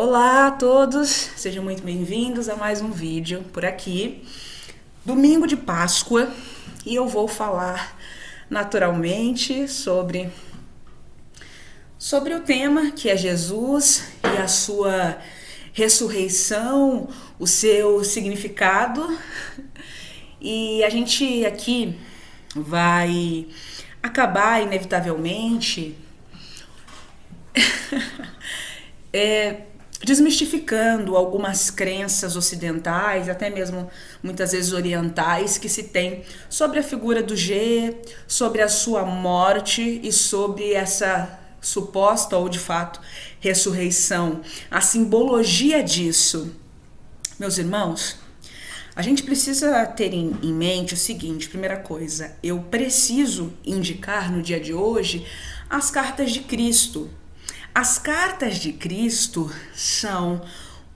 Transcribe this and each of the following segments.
Olá a todos, sejam muito bem-vindos a mais um vídeo por aqui. Domingo de Páscoa e eu vou falar naturalmente sobre o tema que é Jesus e a sua ressurreição, o seu significado. E a gente aqui vai acabar inevitavelmente desmistificando algumas crenças ocidentais, até mesmo muitas vezes orientais, que se tem sobre a figura do G, sobre a sua morte e sobre essa suposta ou de fato ressurreição, a simbologia disso. Meus irmãos, a gente precisa ter em mente o seguinte: primeira coisa, eu preciso indicar no dia de hoje as cartas de Cristo. As cartas de Cristo são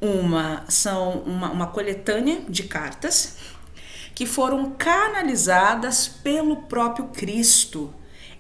uma coletânea de cartas que foram canalizadas pelo próprio Cristo.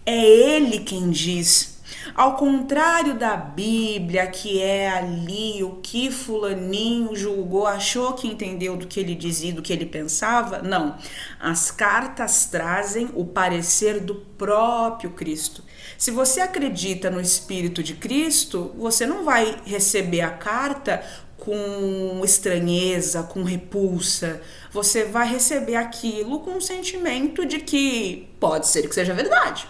É Ele quem diz. Ao contrário da Bíblia, que é ali o que fulaninho julgou, achou que entendeu do que ele dizia, do que ele pensava, não. As cartas trazem o parecer do próprio Cristo. Se você acredita no Espírito de Cristo, você não vai receber a carta com estranheza, com repulsa. Você vai receber aquilo com um sentimento de que pode ser que seja verdade.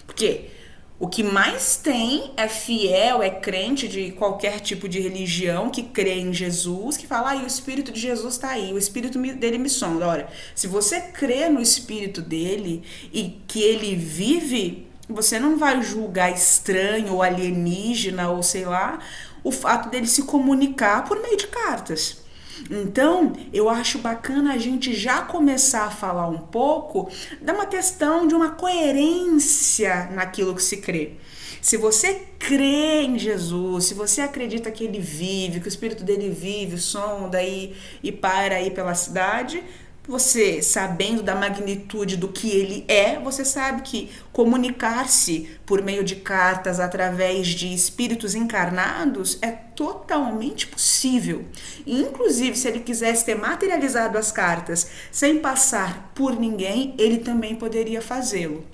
Porque o que mais tem é fiel, é crente de qualquer tipo de religião que crê em Jesus, que fala, o Espírito de Jesus está aí, o Espírito dele me sonda. Ora, se você crê no Espírito dele e que ele vive, você não vai julgar estranho ou alienígena ou sei lá, o fato dele se comunicar por meio de cartas. Então, eu acho bacana a gente já começar a falar um pouco de uma questão de uma coerência naquilo que se crê. Se você crê em Jesus, se você acredita que ele vive, que o Espírito dele vive, sonda e paira aí pela cidade, você, sabendo da magnitude do que ele é, você sabe que comunicar-se por meio de cartas através de espíritos encarnados é totalmente possível. E, inclusive, se ele quisesse ter materializado as cartas sem passar por ninguém, ele também poderia fazê-lo.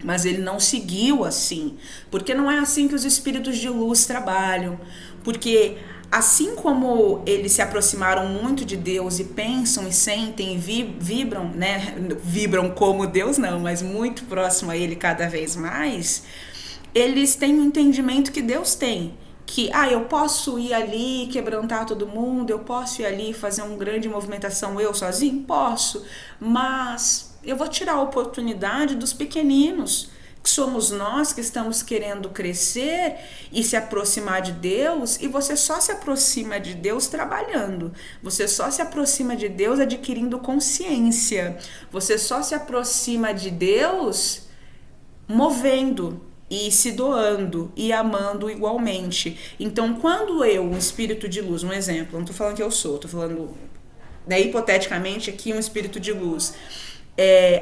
Mas ele não seguiu assim, porque não é assim que os espíritos de luz trabalham, porque assim como eles se aproximaram muito de Deus e pensam e sentem e vibram, né? Vibram como Deus não, mas muito próximo a ele cada vez mais, eles têm o entendimento que Deus tem. Que, eu posso ir ali quebrantar todo mundo, eu posso ir ali fazer uma grande movimentação eu sozinho? Posso, mas eu vou tirar a oportunidade dos pequeninos, que somos nós que estamos querendo crescer e se aproximar de Deus, e você só se aproxima de Deus trabalhando, você só se aproxima de Deus adquirindo consciência, você só se aproxima de Deus movendo e se doando e amando igualmente. Então, quando um espírito de luz, um exemplo, não estou falando que eu sou, estou falando, hipoteticamente aqui, um espírito de luz,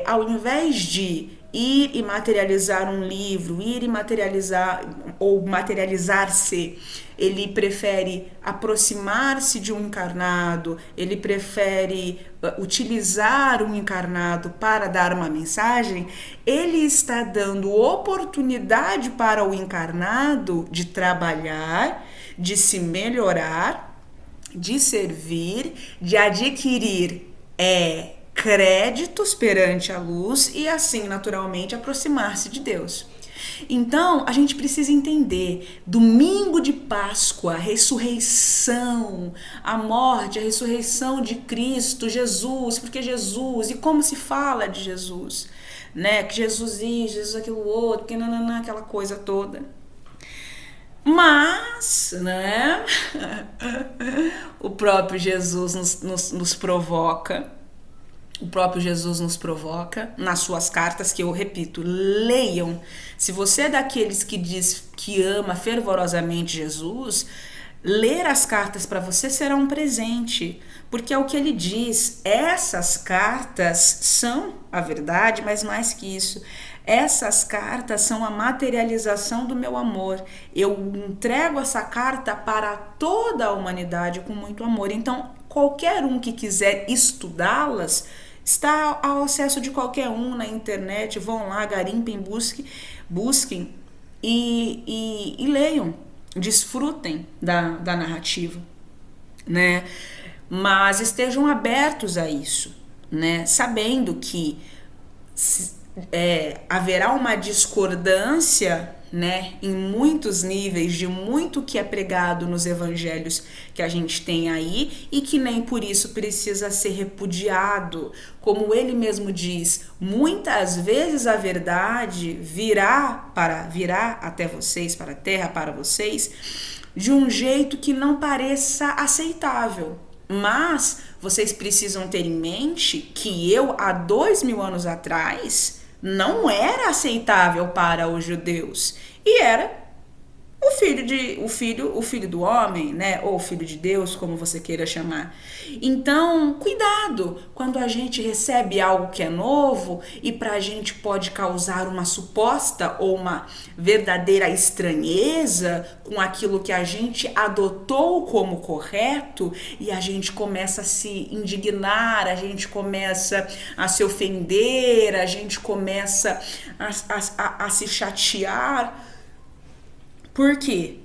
ao invés de ir e materializar um livro, ir e materializar ou materializar-se, ele prefere aproximar-se de um encarnado, ele prefere utilizar um encarnado para dar uma mensagem, ele está dando oportunidade para o encarnado de trabalhar, de se melhorar, de servir, de adquirir créditos perante a luz e assim naturalmente aproximar-se de Deus. Então a gente precisa entender: domingo de Páscoa, a ressurreição, a morte, a ressurreição de Cristo, Jesus, porque Jesus, e como se fala de Jesus, né? Que Jesus isso, Jesus aquilo outro, que nananã, aquela coisa toda. Mas, né? O próprio Jesus nos provoca. O próprio Jesus nos provoca nas suas cartas, que eu repito, leiam. Se você é daqueles que diz que ama fervorosamente Jesus, ler as cartas para você será um presente, porque é o que ele diz, essas cartas são a verdade, mas mais que isso, Essas cartas são a materialização do meu amor. Eu entrego essa carta para toda a humanidade com muito amor. Então, qualquer um que quiser estudá-las, está ao acesso de qualquer um na internet. Vão lá, garimpem, busquem e leiam, desfrutem da narrativa, né? Mas estejam abertos a isso, né? Sabendo que haverá uma discordância, né, em muitos níveis de muito que é pregado nos evangelhos que a gente tem aí, e que nem por isso precisa ser repudiado. Como ele mesmo diz, muitas vezes a verdade virá até vocês, para a terra, para vocês, de um jeito que não pareça aceitável. Mas vocês precisam ter em mente que eu, há 2000 anos atrás, não era aceitável para os judeus. E era o filho do homem, né? Ou filho de Deus, como você queira chamar. Então, cuidado quando a gente recebe algo que é novo e pra gente pode causar uma suposta ou uma verdadeira estranheza com aquilo que a gente adotou como correto, e a gente começa a se indignar, a gente começa a se ofender, a gente começa a se chatear. Por quê?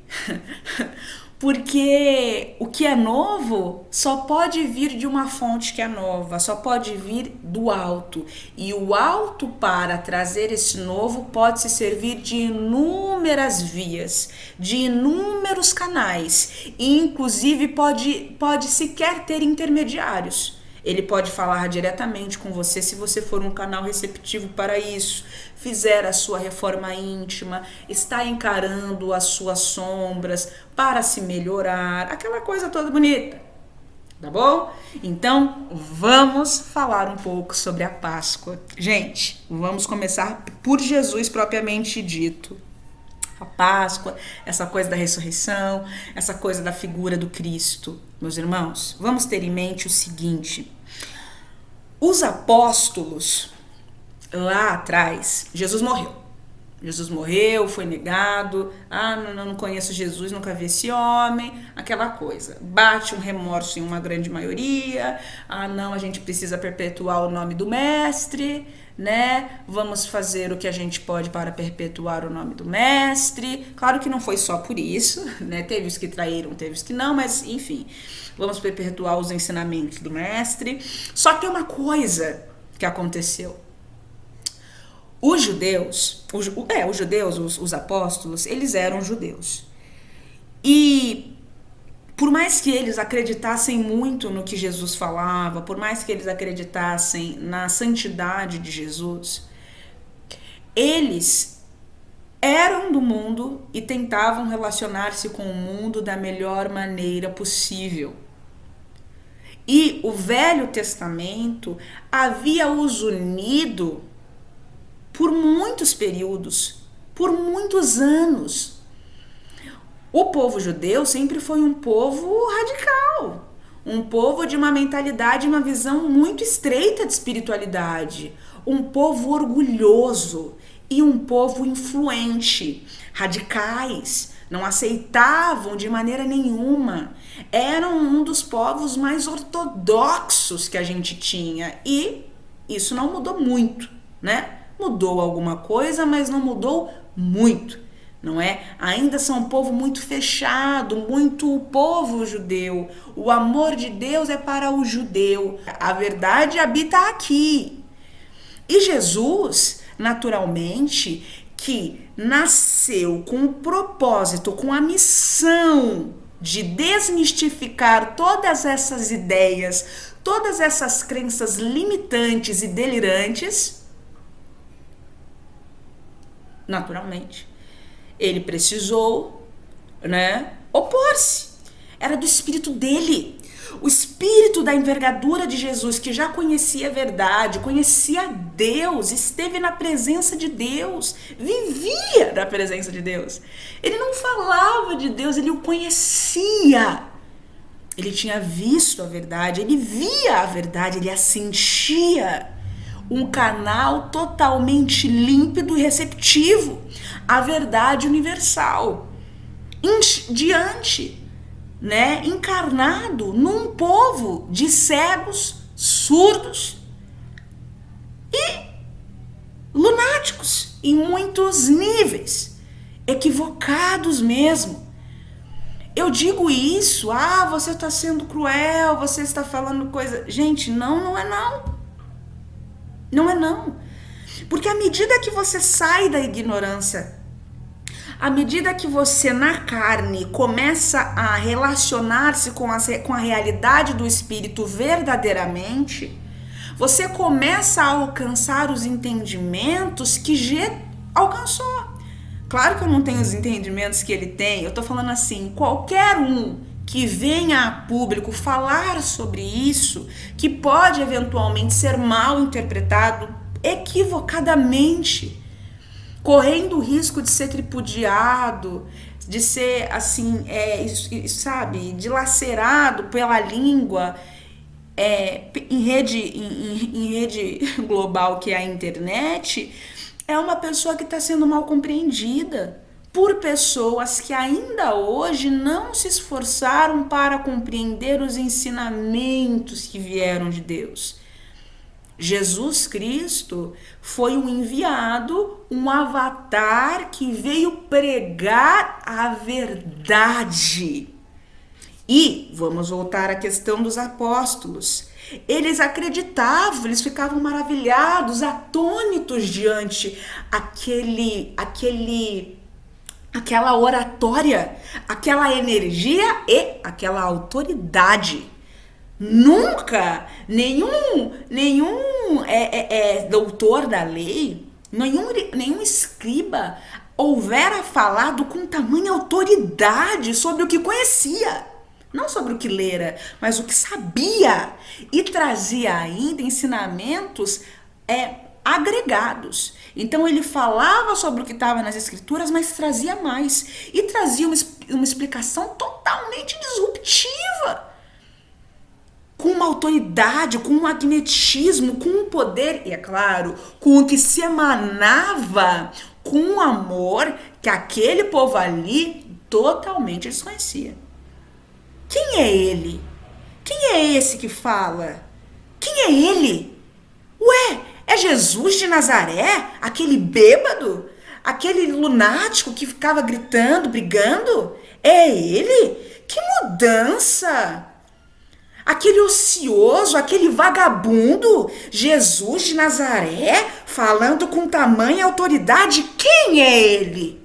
Porque o que é novo só pode vir de uma fonte que é nova, só pode vir do alto. E o alto, para trazer esse novo, pode se servir de inúmeras vias, de inúmeros canais, e inclusive pode sequer ter intermediários. Ele pode falar diretamente com você se você for um canal receptivo para isso, fizer a sua reforma íntima, está encarando as suas sombras para se melhorar, aquela coisa toda bonita, tá bom? Então, vamos falar um pouco sobre a Páscoa. Gente, vamos começar por Jesus propriamente dito. A Páscoa, essa coisa da ressurreição, essa coisa da figura do Cristo. Meus irmãos, vamos ter em mente o seguinte: os apóstolos, lá atrás, Jesus morreu, foi negado, não conheço Jesus, nunca vi esse homem, aquela coisa. Bate um remorso em uma grande maioria, a gente precisa perpetuar o nome do mestre, né? Vamos fazer o que a gente pode para perpetuar o nome do mestre. Claro que não foi só por isso, né? Teve os que traíram, teve os que não, mas enfim, vamos perpetuar os ensinamentos do mestre. Só que tem uma coisa que aconteceu. Os judeus, os apóstolos, eles eram judeus. E por mais que eles acreditassem muito no que Jesus falava, por mais que eles acreditassem na santidade de Jesus, eles eram do mundo e tentavam relacionar-se com o mundo da melhor maneira possível. E o Velho Testamento havia os unido por muitos períodos, por muitos anos. O povo judeu sempre foi um povo radical, um povo de uma mentalidade, uma visão muito estreita de espiritualidade, um povo orgulhoso e um povo influente, radicais, não aceitavam de maneira nenhuma. Eram um dos povos mais ortodoxos que a gente tinha, e isso não mudou muito, né? Mudou alguma coisa, mas não mudou muito, não é? Ainda são um povo muito fechado, muito o povo judeu. O amor de Deus é para o judeu. A verdade habita aqui. E Jesus, naturalmente, que nasceu com o propósito, com a missão de desmistificar todas essas ideias, todas essas crenças limitantes e delirantes, naturalmente, ele precisou, né, opor-se. Era do espírito dele. O espírito da envergadura de Jesus, que já conhecia a verdade, conhecia Deus, esteve na presença de Deus, vivia na presença de Deus. Ele não falava de Deus, ele o conhecia. Ele tinha visto a verdade, ele via a verdade, ele a sentia. um canal totalmente límpido e receptivo à verdade universal, diante, né, encarnado num povo de cegos, surdos e lunáticos em muitos níveis, equivocados mesmo. Eu digo isso, você está sendo cruel, você está falando coisa... Gente, não é não. Não é não. Porque à medida que você sai da ignorância, à medida que você na carne começa a relacionar-se com a realidade do espírito verdadeiramente, você começa a alcançar os entendimentos que G alcançou. Claro que eu não tenho os entendimentos que ele tem, eu tô falando assim, qualquer um que venha a público falar sobre isso, que pode eventualmente ser mal interpretado equivocadamente, correndo o risco de ser tripudiado, de ser assim, dilacerado pela língua, em rede global que é a internet, é uma pessoa que está sendo mal compreendida por pessoas que ainda hoje não se esforçaram para compreender os ensinamentos que vieram de Deus. Jesus Cristo foi um enviado, um avatar que veio pregar a verdade. E vamos voltar à questão dos apóstolos. Eles acreditavam, eles ficavam maravilhados, atônitos diante aquela oratória, aquela energia e aquela autoridade. Nunca nenhum doutor da lei, nenhum escriba houvera falado com tamanha autoridade sobre o que conhecia. Não sobre o que lera, mas o que sabia, e trazia ainda ensinamentos agregados. Então ele falava sobre o que estava nas escrituras, mas trazia mais, e trazia uma explicação totalmente disruptiva, com uma autoridade, com um magnetismo, com um poder, e é claro, com o que se emanava, com um amor que aquele povo ali totalmente desconhecia. Quem é ele? Quem é esse que fala? Quem é ele? Ué, é Jesus de Nazaré? Aquele bêbado? Aquele lunático que ficava gritando, brigando? É ele? Que mudança! Aquele ocioso, aquele vagabundo? Jesus de Nazaré? Falando com tamanha autoridade? Quem é ele?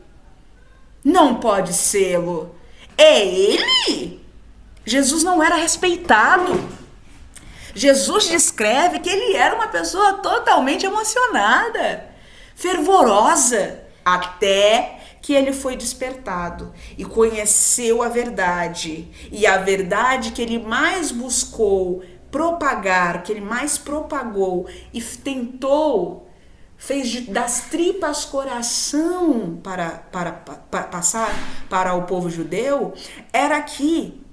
Não pode sê-lo. É ele? Jesus não era respeitado. Jesus descreve que ele era uma pessoa totalmente emocionada, fervorosa, até que ele foi despertado e conheceu a verdade. E a verdade que ele mais buscou propagar, que ele mais propagou e tentou, fez das tripas coração para passar para o povo judeu, era que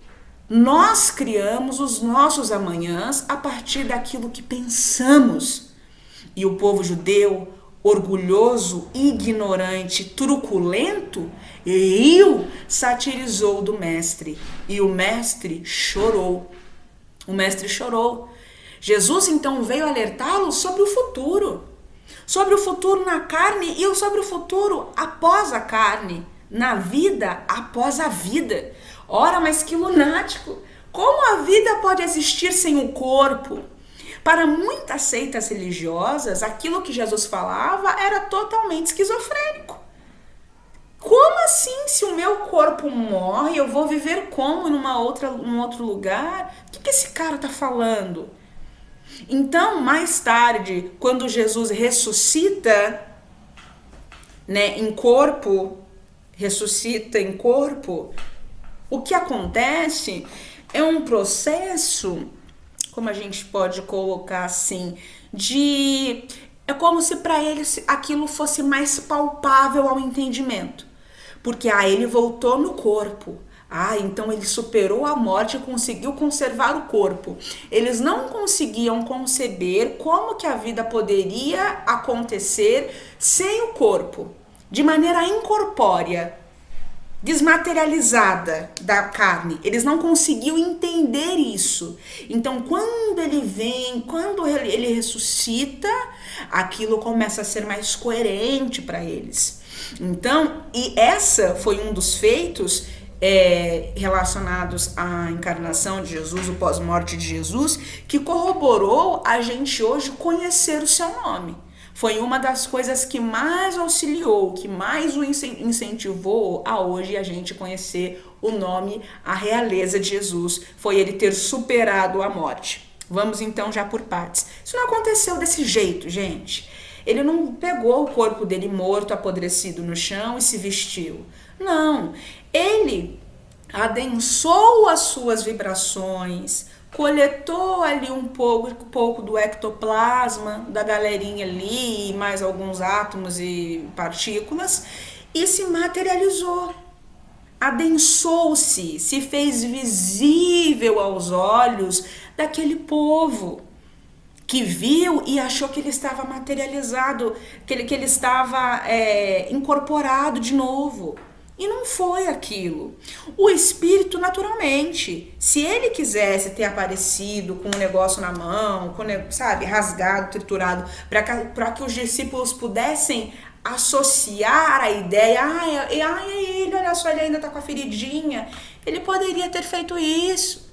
nós criamos os nossos amanhãs a partir daquilo que pensamos. E o povo judeu, orgulhoso, ignorante, truculento, satirizou do mestre. E o mestre chorou. O mestre chorou. Jesus então veio alertá-lo sobre o futuro. Sobre o futuro na carne e sobre o futuro após a carne. Na vida após a vida. Ora, mas que lunático! Como a vida pode existir sem o corpo? Para muitas seitas religiosas, aquilo que Jesus falava era totalmente esquizofrênico. Como assim, se o meu corpo morre, eu vou viver como num outro lugar? O que esse cara está falando? Então, mais tarde, quando Jesus ressuscita, em corpo, o que acontece é um processo, como a gente pode colocar assim, é como se para ele aquilo fosse mais palpável ao entendimento. Porque ele voltou no corpo, Ah, então ele superou a morte e conseguiu conservar o corpo. Eles não conseguiam conceber como que a vida poderia acontecer sem o corpo, de maneira incorpórea, desmaterializada da carne. Eles não conseguiam entender isso. Então, quando ele vem, quando ele ressuscita, aquilo começa a ser mais coerente para eles. Então, e essa foi um dos feitos relacionados à encarnação de Jesus, o pós-morte de Jesus, que corroborou a gente hoje conhecer o seu nome. Foi uma das coisas que mais auxiliou, que mais o incentivou a hoje a gente conhecer o nome, a realeza de Jesus. Foi ele ter superado a morte. Vamos então já por partes. Isso não aconteceu desse jeito, gente. Ele não pegou o corpo dele morto, apodrecido no chão e se vestiu. Não, ele adensou as suas vibrações, coletou ali um pouco do ectoplasma da galerinha ali, mais alguns átomos e partículas, e se materializou. Adensou-se, se fez visível aos olhos daquele povo que viu e achou que ele estava materializado, que ele estava incorporado de novo. E não foi aquilo. O espírito, naturalmente, se ele quisesse ter aparecido com um negócio na mão, com, sabe, rasgado, triturado, para que os discípulos pudessem associar a ideia, é ele, olha só, ele ainda tá com a feridinha, ele poderia ter feito isso.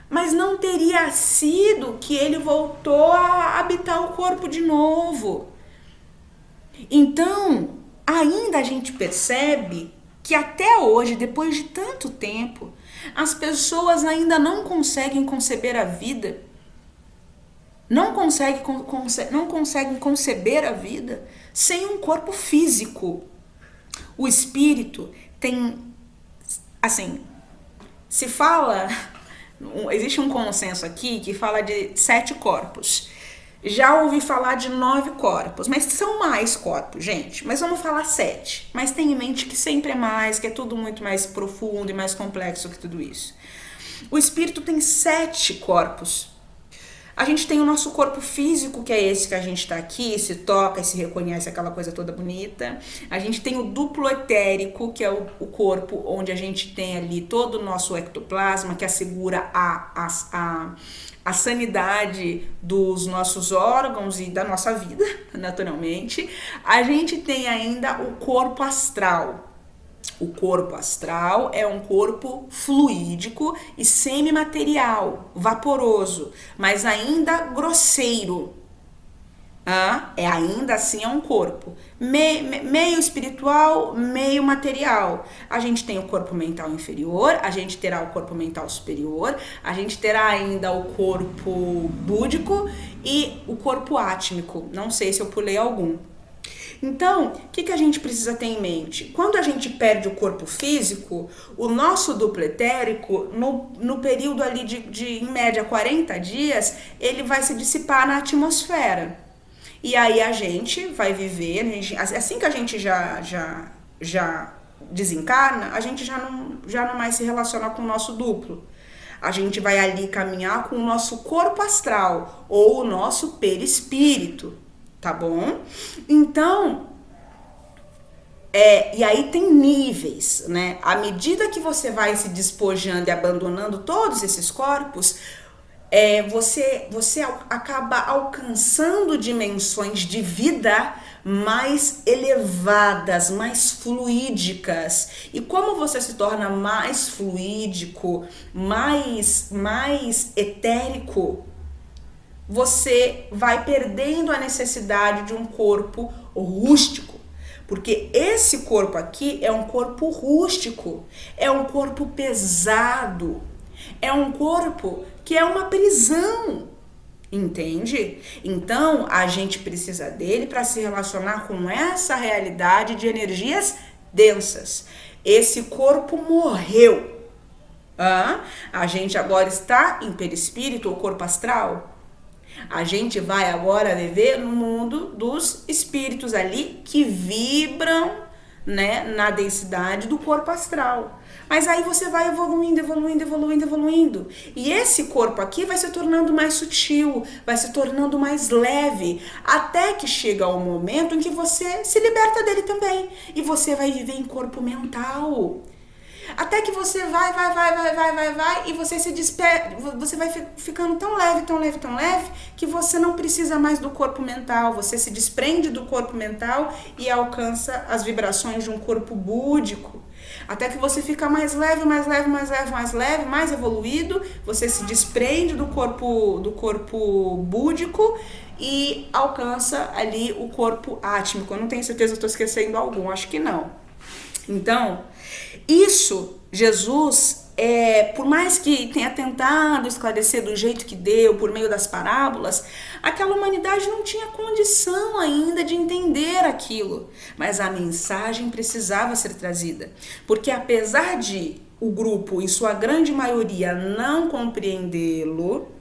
Mas não teria sido que ele voltou a habitar o corpo de novo. Então, ainda a gente percebe que até hoje, depois de tanto tempo, as pessoas ainda não conseguem conceber a vida, não conseguem conceber a vida sem um corpo físico. O espírito tem, assim, se fala, existe um consenso aqui que fala de 7 corpos. Já ouvi falar de 9 corpos, mas são mais corpos, gente. Mas vamos falar 7. Mas tenha em mente que sempre é mais, que é tudo muito mais profundo e mais complexo que tudo isso. O espírito tem 7 corpos. A gente tem o nosso corpo físico, que é esse que a gente tá aqui, se toca e se reconhece, aquela coisa toda bonita. A gente tem o duplo etérico, que é o corpo onde a gente tem ali todo o nosso ectoplasma, que assegura a sanidade dos nossos órgãos e da nossa vida, naturalmente. A gente tem ainda o corpo astral. O corpo astral é um corpo fluídico e semimaterial, vaporoso, mas ainda grosseiro. Ainda assim é um corpo meio espiritual, meio material. A gente tem o corpo mental inferior, a gente terá o corpo mental superior, a gente terá ainda o corpo búdico e o corpo átmico. Não sei se eu pulei algum. Então, o que a gente precisa ter em mente? Quando a gente perde o corpo físico, o nosso duplo etérico, no período ali de em média 40 dias, ele vai se dissipar na atmosfera. E aí a gente vai viver, assim que a gente já desencarna, a gente já não mais se relaciona com o nosso duplo. A gente vai ali caminhar com o nosso corpo astral ou o nosso perispírito. Tá bom? Então, e aí tem níveis, né? À medida que você vai se despojando e abandonando todos esses corpos, você acaba alcançando dimensões de vida mais elevadas, mais fluídicas. E como você se torna mais fluídico, mais etérico, você vai perdendo a necessidade de um corpo rústico, porque esse corpo aqui é um corpo rústico, é um corpo pesado, é um corpo que é uma prisão, entende? Então a gente precisa dele para se relacionar com essa realidade de energias densas. Esse corpo morreu. A gente agora está em perispírito ou corpo astral. A gente vai agora viver no mundo dos espíritos ali que vibram né, na densidade do corpo astral. Mas aí você vai evoluindo, evoluindo, evoluindo, evoluindo. E esse corpo aqui vai se tornando mais sutil, vai se tornando mais leve, até que chega o momento em que você se liberta dele também. E você vai viver em corpo mental. Até que você vai, e você se despede, você vai ficando tão leve, tão leve, tão leve, que você não precisa mais do corpo mental, você se desprende do corpo mental e alcança as vibrações de um corpo búdico. Até que você fica mais leve, mais leve, mais leve, mais leve, mais evoluído, você se desprende do corpo búdico e alcança ali o corpo átmico. Eu não tenho certeza, eu estou esquecendo algum, acho que não. Então, isso, Jesus, por mais que tenha tentado esclarecer do jeito que deu, por meio das parábolas, aquela humanidade não tinha condição ainda de entender aquilo. Mas a mensagem precisava ser trazida. Porque apesar de o grupo, em sua grande maioria, não compreendê-lo,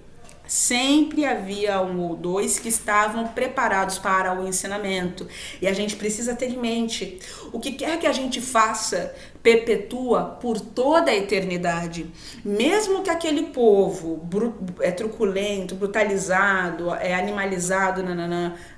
sempre havia um ou dois que estavam preparados para o ensinamento. E a gente precisa ter em mente, o que quer que a gente faça, perpetua por toda a eternidade. Mesmo que aquele povo truculento, brutalizado, animalizado,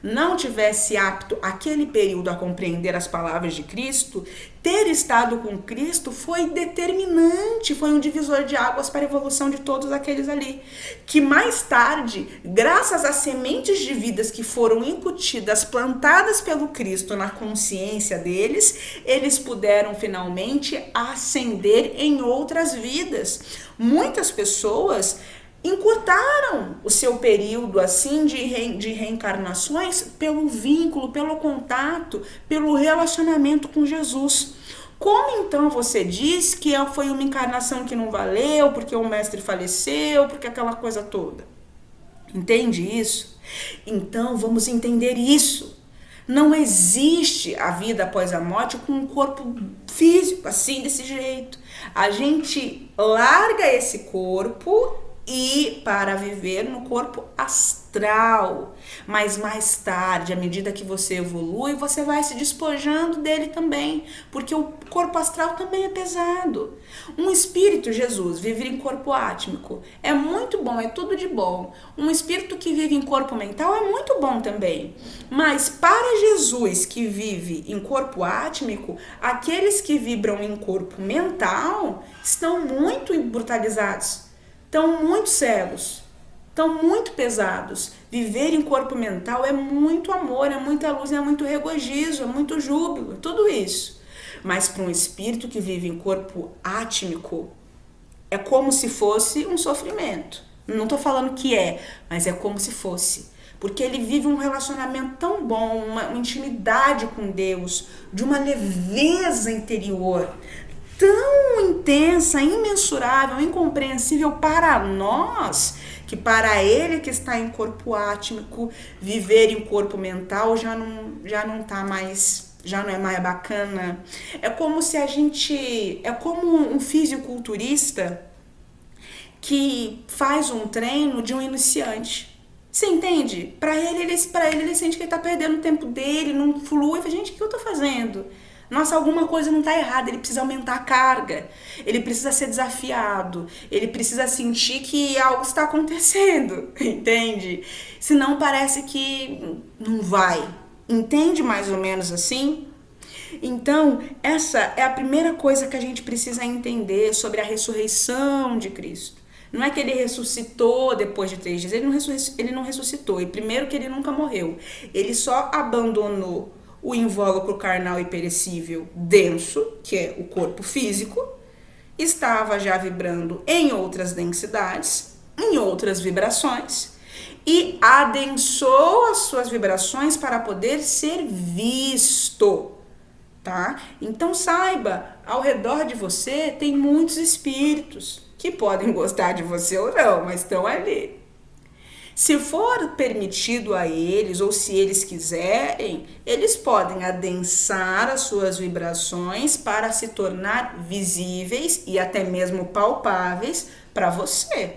não tivesse apto aquele período a compreender as palavras de Cristo, ter estado com Cristo foi determinante, foi um divisor de águas para a evolução de todos aqueles ali. Que mais tarde, graças às sementes de vidas que foram incutidas, plantadas pelo Cristo na consciência deles, eles puderam finalmente ascender em outras vidas. Muitas pessoas encurtaram o seu período assim de reencarnações pelo vínculo, pelo contato, pelo relacionamento com Jesus. Como então você diz que foi uma encarnação que não valeu, porque o mestre faleceu, porque aquela coisa toda? Entende isso? Então vamos entender isso. Não existe a vida após a morte com um corpo físico, assim, desse jeito. A gente larga esse corpo e para viver no corpo astral. Mas mais tarde, à medida que você evolui, você vai se despojando dele também, porque o corpo astral também é pesado. Um espírito, Jesus, viver em corpo átmico é muito bom, é tudo de bom. Um espírito que vive em corpo mental é muito bom também. Mas para Jesus que vive em corpo átmico, aqueles que vibram em corpo mental estão muito brutalizados. Estão muito cegos, estão muito pesados. Viver em corpo mental é muito amor, é muita luz, é muito regozijo, é muito júbilo, é tudo isso. Mas para um espírito que vive em corpo átmico, é como se fosse um sofrimento. Não estou falando que mas é como se fosse. Porque ele vive um relacionamento tão bom, uma intimidade com Deus, de uma leveza interior, tão intensa, imensurável, incompreensível para nós, que para ele que está em corpo átmico, viver em corpo mental já não tá mais, já não é mais bacana. É como se é como um fisiculturista que faz um treino de um iniciante. Você entende? Para ele sente que ele tá perdendo o tempo dele, não flui. Gente, o que eu tô fazendo? Nossa, alguma coisa não tá errada, ele precisa aumentar a carga, ele precisa ser desafiado, ele precisa sentir que algo está acontecendo, entende? Senão parece que não vai, entende mais ou menos assim? Então, essa é a primeira coisa que a gente precisa entender sobre a ressurreição de Cristo. Não é que ele ressuscitou depois de 3 dias, ele não ressuscitou, e primeiro que ele nunca morreu, ele só abandonou o invólucro carnal e perecível denso, que é o corpo físico, estava já vibrando em outras densidades, em outras vibrações, e adensou as suas vibrações para poder ser visto, tá? Então saiba, ao redor de você tem muitos espíritos que podem gostar de você ou não, mas estão ali. Se for permitido a eles, ou se eles quiserem, eles podem adensar as suas vibrações para se tornar visíveis e até mesmo palpáveis para você,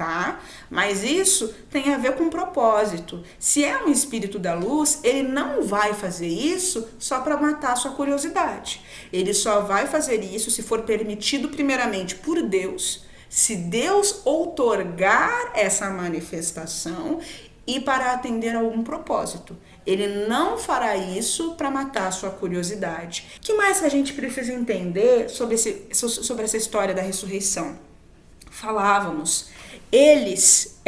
tá? Mas isso tem a ver com propósito. Se é um espírito da luz, ele não vai fazer isso só para matar a sua curiosidade. Ele só vai fazer isso se for permitido primeiramente por Deus, se Deus outorgar essa manifestação e para atender a algum propósito. Ele não fará isso para matar a sua curiosidade. O que mais que a gente precisa entender sobre essa história da ressurreição? Falávamos, eles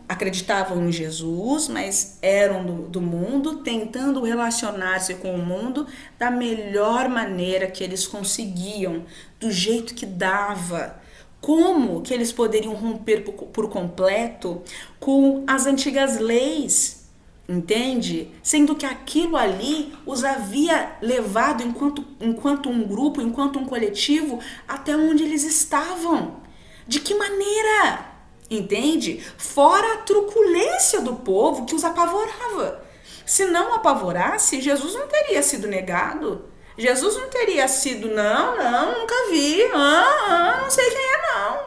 acreditavam em Jesus, mas eram do mundo, tentando relacionar-se com o mundo da melhor maneira que eles conseguiam, do jeito que dava. Como que eles poderiam romper por completo com as antigas leis, entende? Sendo que aquilo ali os havia levado enquanto um grupo, enquanto um coletivo, até onde eles estavam. De que maneira? Entende? Fora a truculência do povo que os apavorava. Se não apavorasse, Jesus não teria sido negado. Jesus não teria sido, não, nunca vi, não sei quem é, não.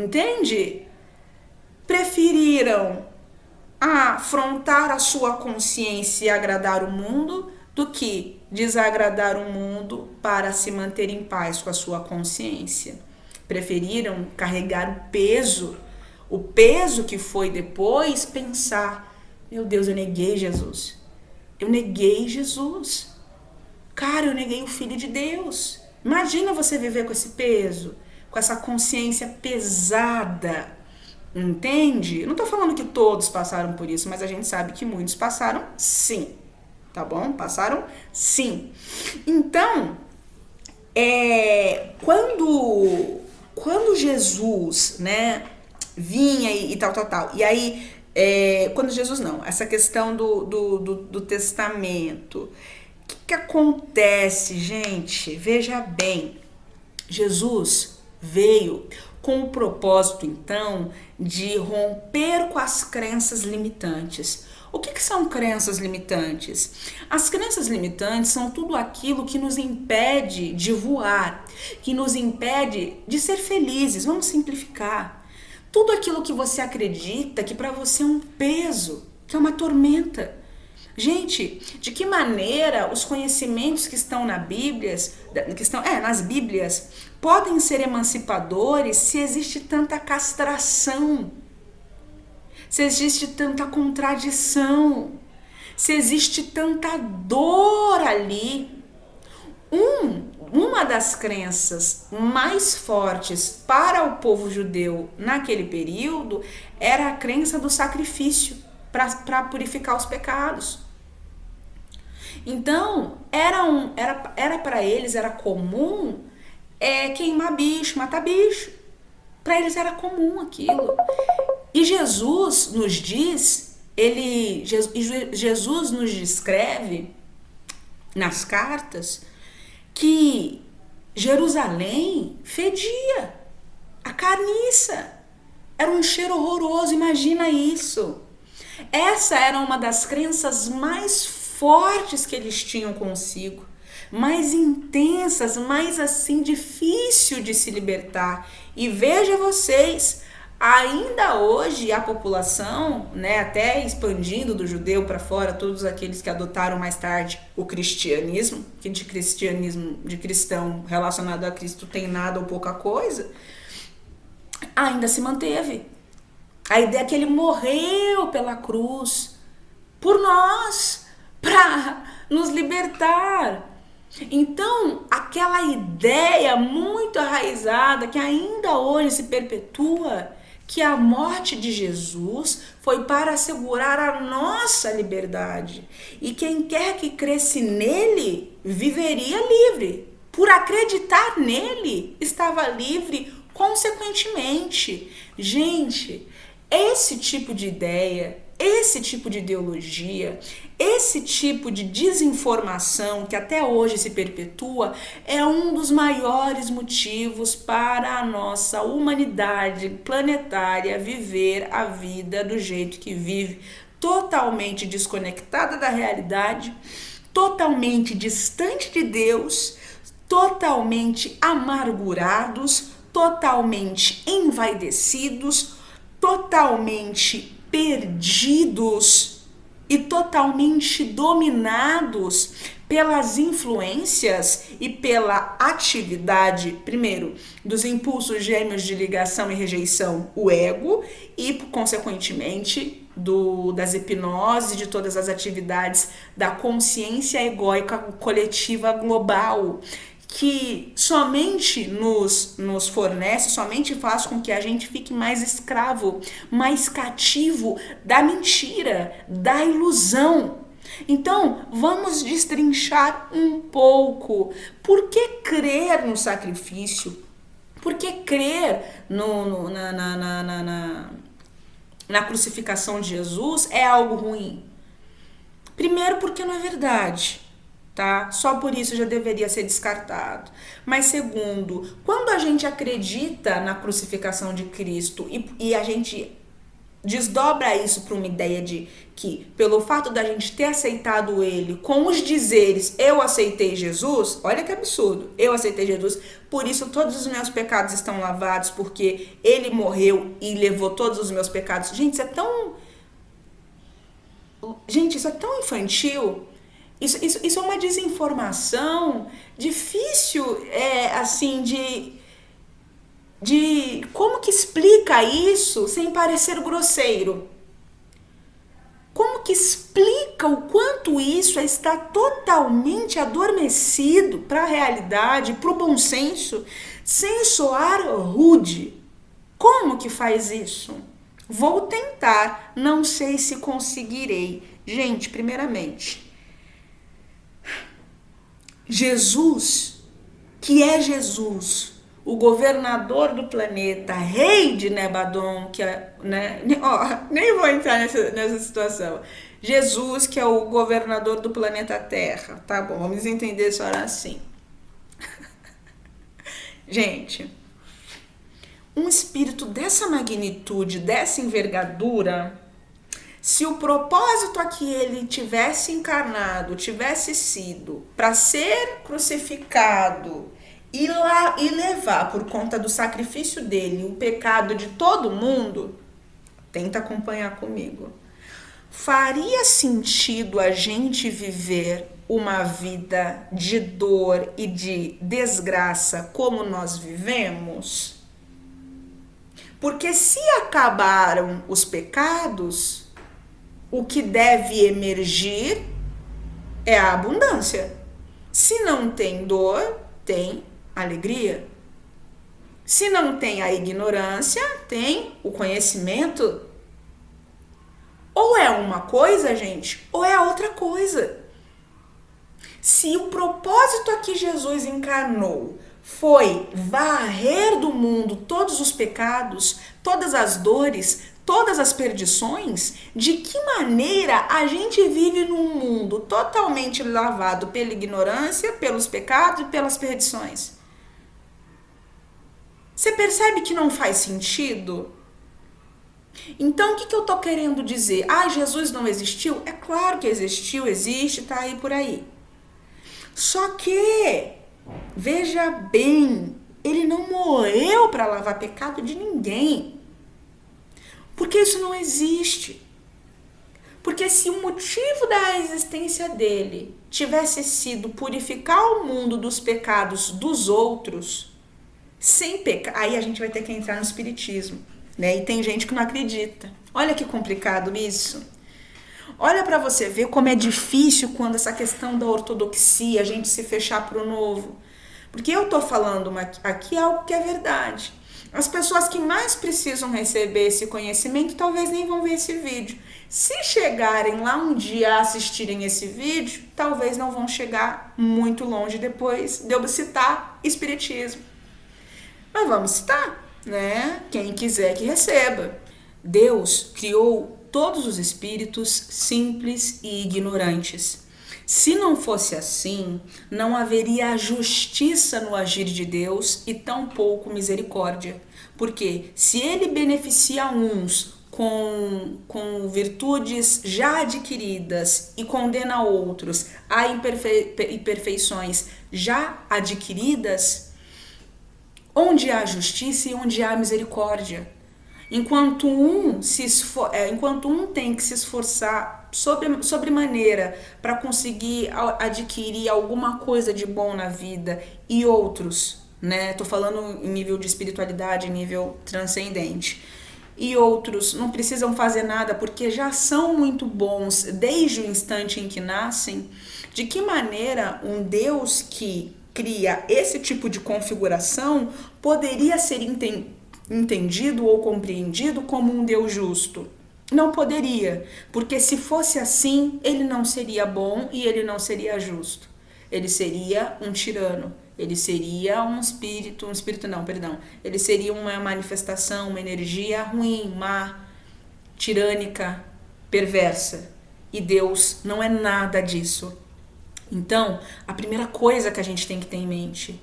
Entende? Preferiram afrontar a sua consciência e agradar o mundo do que desagradar o mundo para se manter em paz com a sua consciência. Preferiram carregar o peso que foi depois pensar, meu Deus, eu neguei Jesus. Cara, eu neguei o Filho de Deus. Imagina você viver com esse peso, com essa consciência pesada, entende? Não tô falando que todos passaram por isso, mas a gente sabe que muitos passaram sim, tá bom? Passaram sim. Então, quando Jesus, né, vinha e tal, e aí, quando Jesus não, essa questão do testamento, o que acontece, gente? Veja bem, Jesus veio com o propósito, então, de romper com as crenças limitantes. O que são crenças limitantes? As crenças limitantes são tudo aquilo que nos impede de voar, que nos impede de ser felizes. Vamos simplificar. Tudo aquilo que você acredita que para você é um peso, que é uma tormenta. Gente, de que maneira os conhecimentos que estão nas Bíblias podem ser emancipadores se existe tanta castração, se existe tanta contradição, se existe tanta dor ali? Uma das crenças mais fortes para o povo judeu naquele período era a crença do sacrifício para purificar os pecados. Então, era para eles, era comum queimar bicho, matar bicho. Para eles era comum aquilo. E Jesus nos diz, Jesus nos descreve nas cartas que Jerusalém fedia a carniça. Era um cheiro horroroso, imagina isso. Essa era uma das crenças mais fortes que eles tinham consigo, mais intensas, mais assim difícil de se libertar. E veja vocês, ainda hoje a população, né, até expandindo do judeu para fora, todos aqueles que adotaram mais tarde o cristianismo, que de cristão relacionado a Cristo tem nada ou pouca coisa, ainda se manteve. A ideia que ele morreu pela cruz por nós, para nos libertar. Então, aquela ideia muito arraizada que ainda hoje se perpetua, que a morte de Jesus foi para assegurar a nossa liberdade. E quem quer que cresce nele, viveria livre. Por acreditar nele, estava livre consequentemente. Gente, esse tipo de ideia, esse tipo de ideologia, esse tipo de desinformação que até hoje se perpetua é um dos maiores motivos para a nossa humanidade planetária viver a vida do jeito que vive, totalmente desconectada da realidade, totalmente distante de Deus, totalmente amargurados, totalmente envaidecidos, totalmente perdidos e totalmente dominados pelas influências e pela atividade, primeiro, dos impulsos gêmeos de ligação e rejeição, o ego, e, consequentemente, das hipnoses, de todas as atividades da consciência egóica coletiva global, que somente nos fornece, somente faz com que a gente fique mais escravo, mais cativo da mentira, da ilusão. Então, vamos destrinchar um pouco. Por que crer no sacrifício? Por que crer na crucificação de Jesus é algo ruim? Primeiro, porque não é verdade. Tá? Só por isso já deveria ser descartado. Mas segundo, quando a gente acredita na crucificação de Cristo e a gente desdobra isso para uma ideia de que, pelo fato da gente ter aceitado ele com os dizeres, eu aceitei Jesus, olha que absurdo, eu aceitei Jesus, por isso todos os meus pecados estão lavados, porque ele morreu e levou todos os meus pecados. Gente, isso é tão infantil. Isso é uma desinformação difícil, assim, de como que explica isso sem parecer grosseiro? Como que explica o quanto isso está totalmente adormecido para a realidade, para o bom senso, sem soar rude? Como que faz isso? Vou tentar, não sei se conseguirei. Gente, primeiramente, Jesus, que é Jesus, o governador do planeta, rei de Nebadon, que é, né? Nem vou entrar nessa situação. Jesus, que é o governador do planeta Terra, tá bom? Vamos entender só assim. Gente, um espírito dessa magnitude, dessa envergadura, se o propósito a que ele tivesse encarnado, tivesse sido para ser crucificado e levar por conta do sacrifício dele o pecado de todo mundo, tenta acompanhar comigo. Faria sentido a gente viver uma vida de dor e de desgraça como nós vivemos? Porque se acabaram os pecados, o que deve emergir é a abundância. Se não tem dor, tem alegria. Se não tem a ignorância, tem o conhecimento. Ou é uma coisa, gente, ou é outra coisa. Se o propósito a que Jesus encarnou foi varrer do mundo todos os pecados, todas as dores, todas as perdições, de que maneira a gente vive num mundo totalmente lavado pela ignorância, pelos pecados e pelas perdições? Você percebe que não faz sentido? Então, o que eu tô querendo dizer? Jesus não existiu? É claro que existiu, existe, tá aí por aí. Só que, veja bem, ele não morreu para lavar pecado de ninguém. Porque isso não existe. Porque se o motivo da existência dele tivesse sido purificar o mundo dos pecados dos outros, sem pecado, aí a gente vai ter que entrar no espiritismo, né? E tem gente que não acredita. Olha que complicado isso. Olha para você ver como é difícil quando essa questão da ortodoxia, a gente se fechar para o novo. Porque eu tô falando aqui algo que é verdade. As pessoas que mais precisam receber esse conhecimento talvez nem vão ver esse vídeo. Se chegarem lá um dia a assistirem esse vídeo, talvez não vão chegar muito longe depois de eu citar espiritismo. Mas vamos citar, né? Quem quiser que receba. Deus criou todos os espíritos simples e ignorantes. Se não fosse assim, não haveria justiça no agir de Deus e tampouco misericórdia. Porque se ele beneficia uns com virtudes já adquiridas e condena outros a imperfeições já adquiridas, onde há justiça e onde há misericórdia. Enquanto um tem que se esforçar sobremaneira para conseguir adquirir alguma coisa de bom na vida, e outros, né? Tô falando em nível de espiritualidade, em nível transcendente. E outros não precisam fazer nada porque já são muito bons desde o instante em que nascem. De que maneira um Deus que cria esse tipo de configuração poderia ser entendido ou compreendido como um Deus justo? Não poderia, porque se fosse assim, ele não seria bom e ele não seria justo. Ele seria um tirano, ele seria ele seria uma manifestação, uma energia ruim, má, tirânica, perversa. E Deus não é nada disso. Então, a primeira coisa que a gente tem que ter em mente: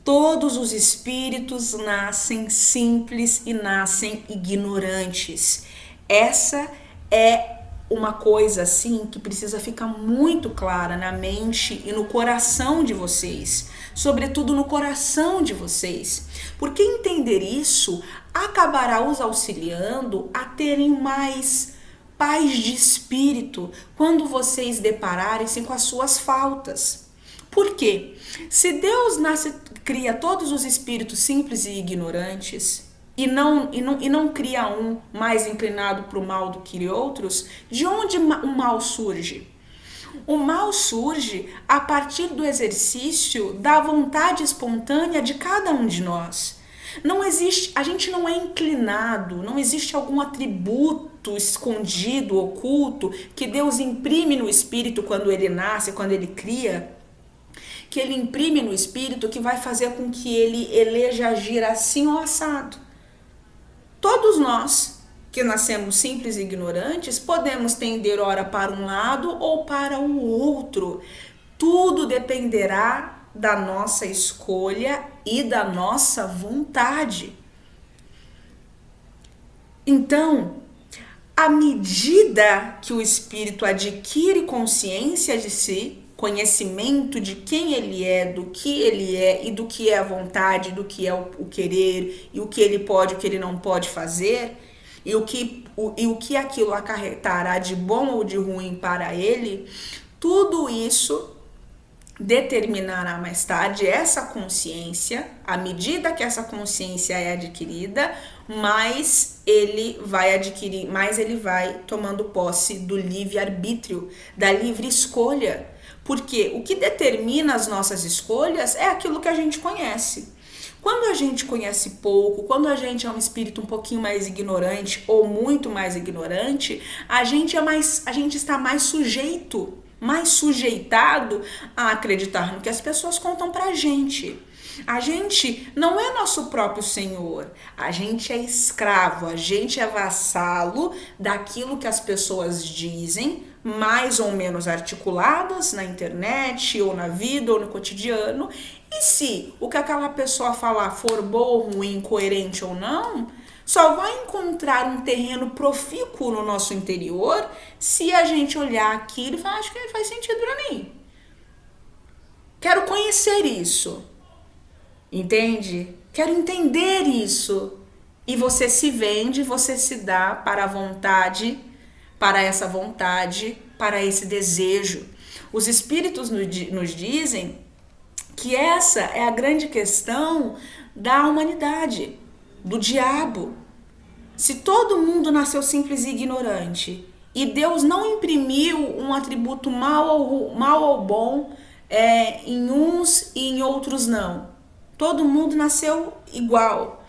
todos os espíritos nascem simples e nascem ignorantes. Essa é uma coisa assim que precisa ficar muito clara na mente e no coração de vocês, sobretudo no coração de vocês, porque entender isso acabará os auxiliando a terem mais paz de espírito quando vocês depararem-se com as suas faltas. Por quê? Se Deus cria todos os espíritos simples e ignorantes e não cria um mais inclinado para o mal do que outros, de onde o mal surge? O mal surge a partir do exercício da vontade espontânea de cada um de nós. Não existe, a gente não é inclinado, não existe algum atributo escondido, oculto, que Deus imprime no espírito quando ele nasce, quando ele cria, que ele imprime no espírito que vai fazer com que ele eleja agir assim ou assado. Todos nós que nascemos simples e ignorantes podemos tender ora para um lado ou para o outro. Tudo dependerá da nossa escolha e da nossa vontade. Então, à medida que o espírito adquire consciência de si, conhecimento de quem ele é, do que ele é e do que é a vontade, do que é o querer e o que ele pode, o que ele não pode fazer, e o que aquilo acarretará de bom ou de ruim para ele, tudo isso determinará mais tarde essa consciência. À medida que essa consciência é adquirida, mais ele vai tomando posse do livre-arbítrio, da livre escolha. Porque o que determina as nossas escolhas é aquilo que a gente conhece. Quando a gente conhece pouco, quando a gente é um espírito um pouquinho mais ignorante ou muito mais ignorante, a gente está mais sujeitado a acreditar no que as pessoas contam pra gente. A gente não é nosso próprio senhor, a gente é escravo, a gente é vassalo daquilo que as pessoas dizem, mais ou menos articuladas na internet, ou na vida, ou no cotidiano. E se o que aquela pessoa falar for bom ou ruim, coerente ou não, só vai encontrar um terreno profícuo no nosso interior se a gente olhar aquilo e falar: acho que faz sentido pra mim. Quero conhecer isso. Entende? Quero entender isso. E você se vende, você se dá para a vontade, para essa vontade, para esse desejo. Os espíritos nos dizem que essa é a grande questão da humanidade, do diabo. Se todo mundo nasceu simples e ignorante e Deus não imprimiu um atributo mal ou bom em uns e em outros não, todo mundo nasceu igual,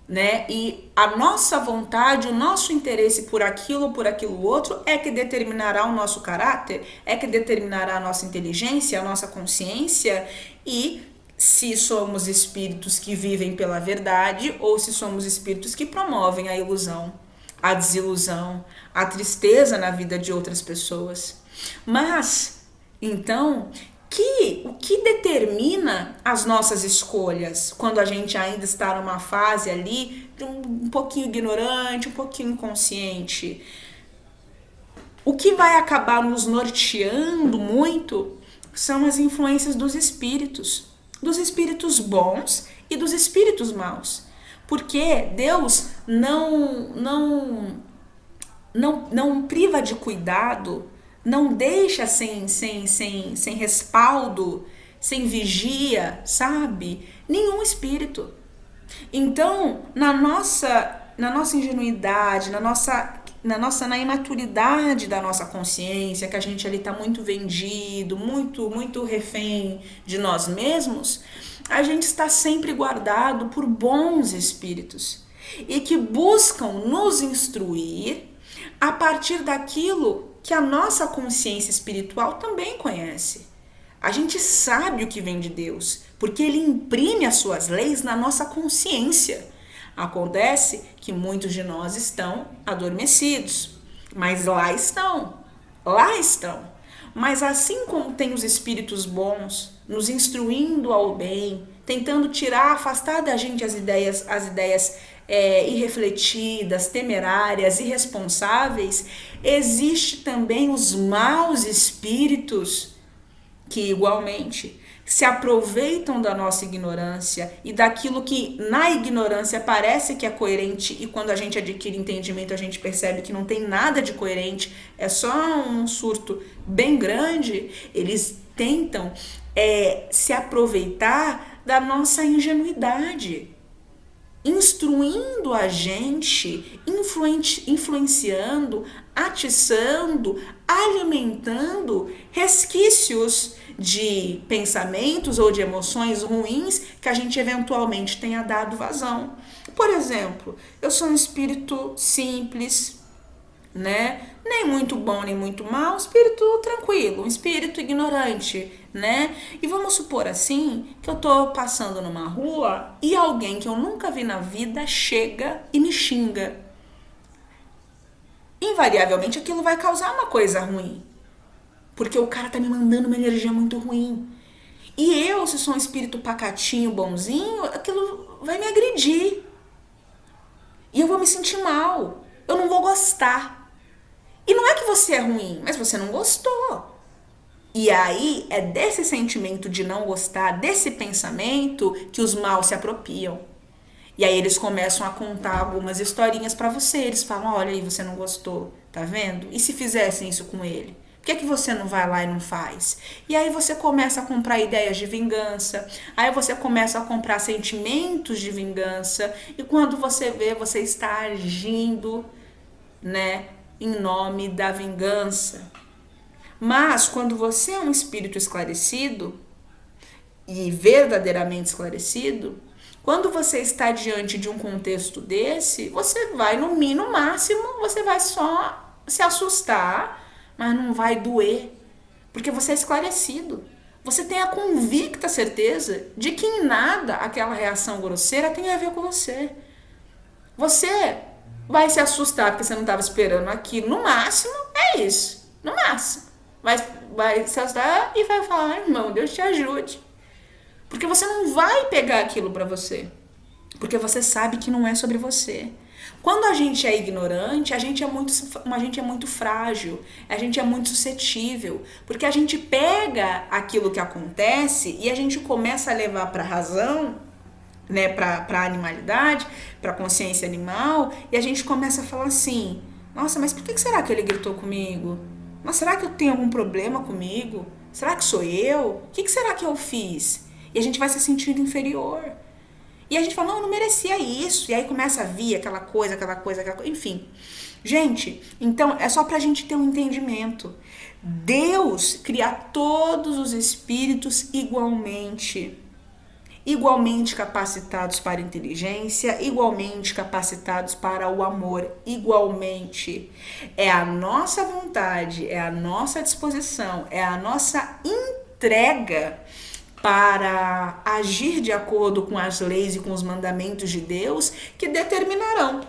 né? E a nossa vontade, o nosso interesse por aquilo ou por aquilo outro é que determinará o nosso caráter, é que determinará a nossa inteligência, a nossa consciência, e se somos espíritos que vivem pela verdade ou se somos espíritos que promovem a ilusão, a desilusão, a tristeza na vida de outras pessoas. Mas, então, o que determina as nossas escolhas quando a gente ainda está numa fase ali um pouquinho ignorante, um pouquinho inconsciente? O que vai acabar nos norteando muito são as influências dos espíritos bons e dos espíritos maus. Porque Deus não priva de cuidado, não deixa sem respaldo, sem vigia, sabe? Nenhum espírito. Então, na nossa ingenuidade, na imaturidade da nossa consciência, que a gente ali tá muito vendido, muito refém de nós mesmos, a gente está sempre guardado por bons espíritos e que buscam nos instruir a partir daquilo que a nossa consciência espiritual também conhece. A gente sabe o que vem de Deus, porque Ele imprime as suas leis na nossa consciência. Acontece que muitos de nós estão adormecidos, mas lá estão. Mas assim como tem os espíritos bons, nos instruindo ao bem, tentando afastar da gente as ideias irrefletidas, temerárias, irresponsáveis, existe também os maus espíritos que igualmente se aproveitam da nossa ignorância e daquilo que na ignorância parece que é coerente, e quando a gente adquire entendimento a gente percebe que não tem nada de coerente, é só um surto bem grande. Eles tentam se aproveitar da nossa ingenuidade, instruindo a gente, influenciando, atiçando, alimentando resquícios de pensamentos ou de emoções ruins que a gente eventualmente tenha dado vazão. Por exemplo, eu sou um espírito simples, né? Nem muito bom, nem muito mal, um espírito tranquilo, um espírito ignorante, né? E vamos supor assim, que eu tô passando numa rua e alguém que eu nunca vi na vida chega e me xinga. Invariavelmente aquilo vai causar uma coisa ruim, porque o cara tá me mandando uma energia muito ruim. E eu, se sou um espírito pacatinho, bonzinho, aquilo vai me agredir. E eu vou me sentir mal, eu não vou gostar. E não é que você é ruim, mas você não gostou. E aí é desse sentimento de não gostar, desse pensamento, que os maus se apropriam. E aí eles começam a contar algumas historinhas pra você. Eles falam, olha aí, você não gostou, tá vendo? E se fizessem isso com ele? Por que você não vai lá e não faz? E aí você começa a comprar ideias de vingança, aí você começa a comprar sentimentos de vingança, e quando você vê, você está agindo, né, em nome da vingança. Mas quando você é um espírito esclarecido, e verdadeiramente esclarecido, quando você está diante de um contexto desse, você vai no máximo, você vai só se assustar, mas não vai doer, porque você é esclarecido. Você tem a convicta certeza de que em nada aquela reação grosseira tem a ver com você. Você vai se assustar porque você não estava esperando aquilo. No máximo, é isso. No máximo. Vai se assustar e vai falar, irmão, Deus te ajude. Porque você não vai pegar aquilo para você. Porque você sabe que não é sobre você. Quando a gente é ignorante, a gente é muito frágil, a gente é muito suscetível, porque a gente pega aquilo que acontece e a gente começa a levar para a razão, né, para a animalidade, para a consciência animal, e a gente começa a falar assim, nossa, mas por que será que ele gritou comigo? Mas será que eu tenho algum problema comigo? Será que sou eu? O que será que eu fiz? E a gente vai se sentindo inferior. E a gente fala, não merecia isso. E aí começa a vir aquela coisa, enfim. Gente, então é só pra gente ter um entendimento. Deus cria todos os espíritos igualmente capacitados para a inteligência, igualmente capacitados para o amor, igualmente. É a nossa vontade, é a nossa disposição, é a nossa entrega para agir de acordo com as leis e com os mandamentos de Deus que determinarão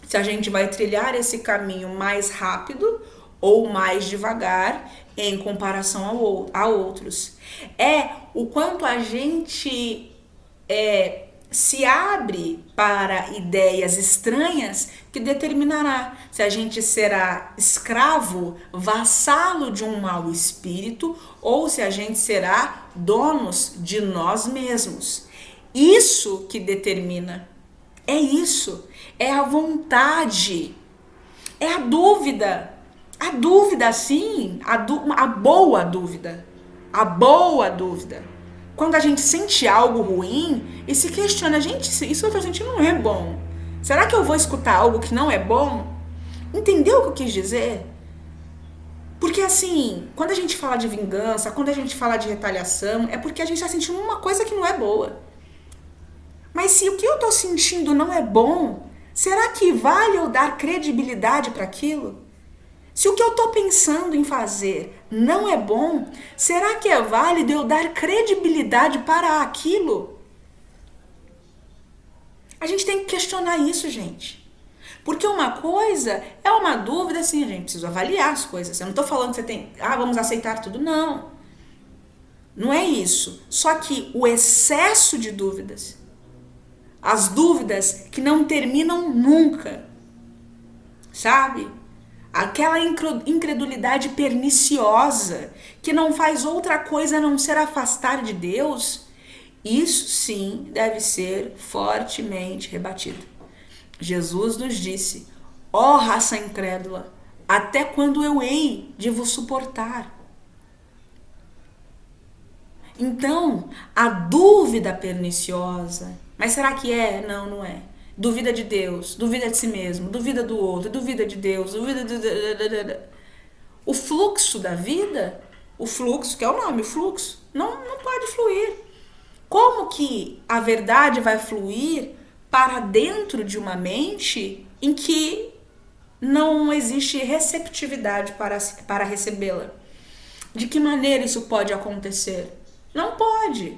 se a gente vai trilhar esse caminho mais rápido ou mais devagar em comparação a outros. É o quanto a gente se abre para ideias estranhas que determinará se a gente será escravo, vassalo de um mau espírito ou se a gente será donos de nós mesmos. Isso que determina. É isso. É a vontade. É a dúvida. A dúvida, sim. A boa dúvida. A boa dúvida. Quando a gente sente algo ruim e se questiona, gente, isso que eu tô sentindo não é bom. Será que eu vou escutar algo que não é bom? Entendeu o que eu quis dizer? Porque assim, quando a gente fala de vingança, quando a gente fala de retaliação, é porque a gente está sentindo uma coisa que não é boa. Mas se o que eu estou sentindo não é bom, será que vale eu dar credibilidade para aquilo? Se o que eu estou pensando em fazer não é bom, será que é válido eu dar credibilidade para aquilo? A gente tem que questionar isso, gente. Porque uma coisa é uma dúvida, assim, a gente precisa avaliar as coisas. Eu não estou falando que você tem, vamos aceitar tudo. Não. Não é isso. Só que o excesso de dúvidas, as dúvidas que não terminam nunca, sabe? Aquela incredulidade perniciosa que não faz outra coisa a não ser afastar de Deus, isso sim deve ser fortemente rebatido. Jesus nos disse: ó raça incrédula, até quando eu hei de vos suportar? Então, a dúvida perniciosa, mas será que é? Não, não é. Duvida de Deus, duvida de si mesmo, duvida do outro, duvida de Deus, duvida de... O fluxo da vida, o fluxo, que é o nome, o fluxo, não pode fluir. Como que a verdade vai fluir para dentro de uma mente em que não existe receptividade para recebê-la? De que maneira isso pode acontecer? Não pode.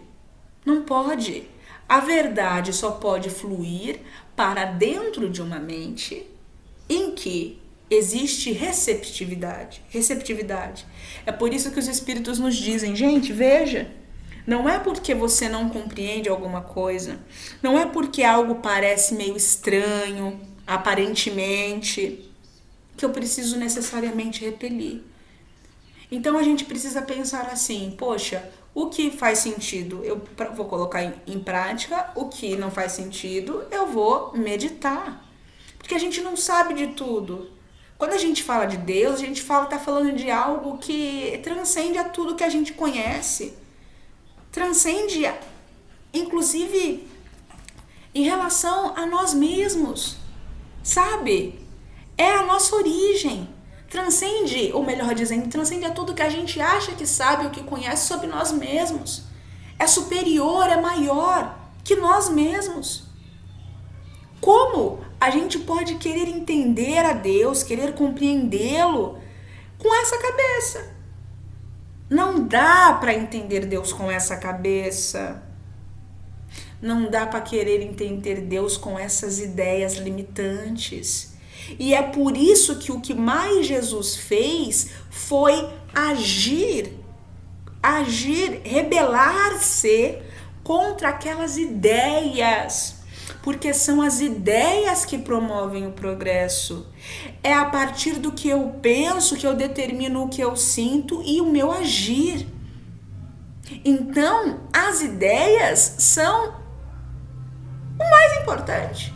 Não pode. A verdade só pode fluir para dentro de uma mente em que existe receptividade. É por isso que os espíritos nos dizem, gente, veja, não é porque você não compreende alguma coisa, não é porque algo parece meio estranho, aparentemente, que eu preciso necessariamente repelir. Então a gente precisa pensar assim, poxa, o que faz sentido eu vou colocar em prática, o que não faz sentido eu vou meditar. Porque a gente não sabe de tudo. Quando a gente fala de Deus, a gente tá falando de algo que transcende a tudo que a gente conhece. Transcende, inclusive, em relação a nós mesmos. Sabe? É a nossa origem. Transcende, ou melhor dizendo, transcende a tudo que a gente acha que sabe ou que conhece sobre nós mesmos. É superior, é maior que nós mesmos. Como a gente pode querer entender a Deus, querer compreendê-lo com essa cabeça? Não dá para entender Deus com essa cabeça. Não dá para querer entender Deus com essas ideias limitantes. E é por isso que o que mais Jesus fez foi agir, rebelar-se contra aquelas ideias, porque são as ideias que promovem o progresso. É a partir do que eu penso que eu determino o que eu sinto e o meu agir. Então, as ideias são o mais importante.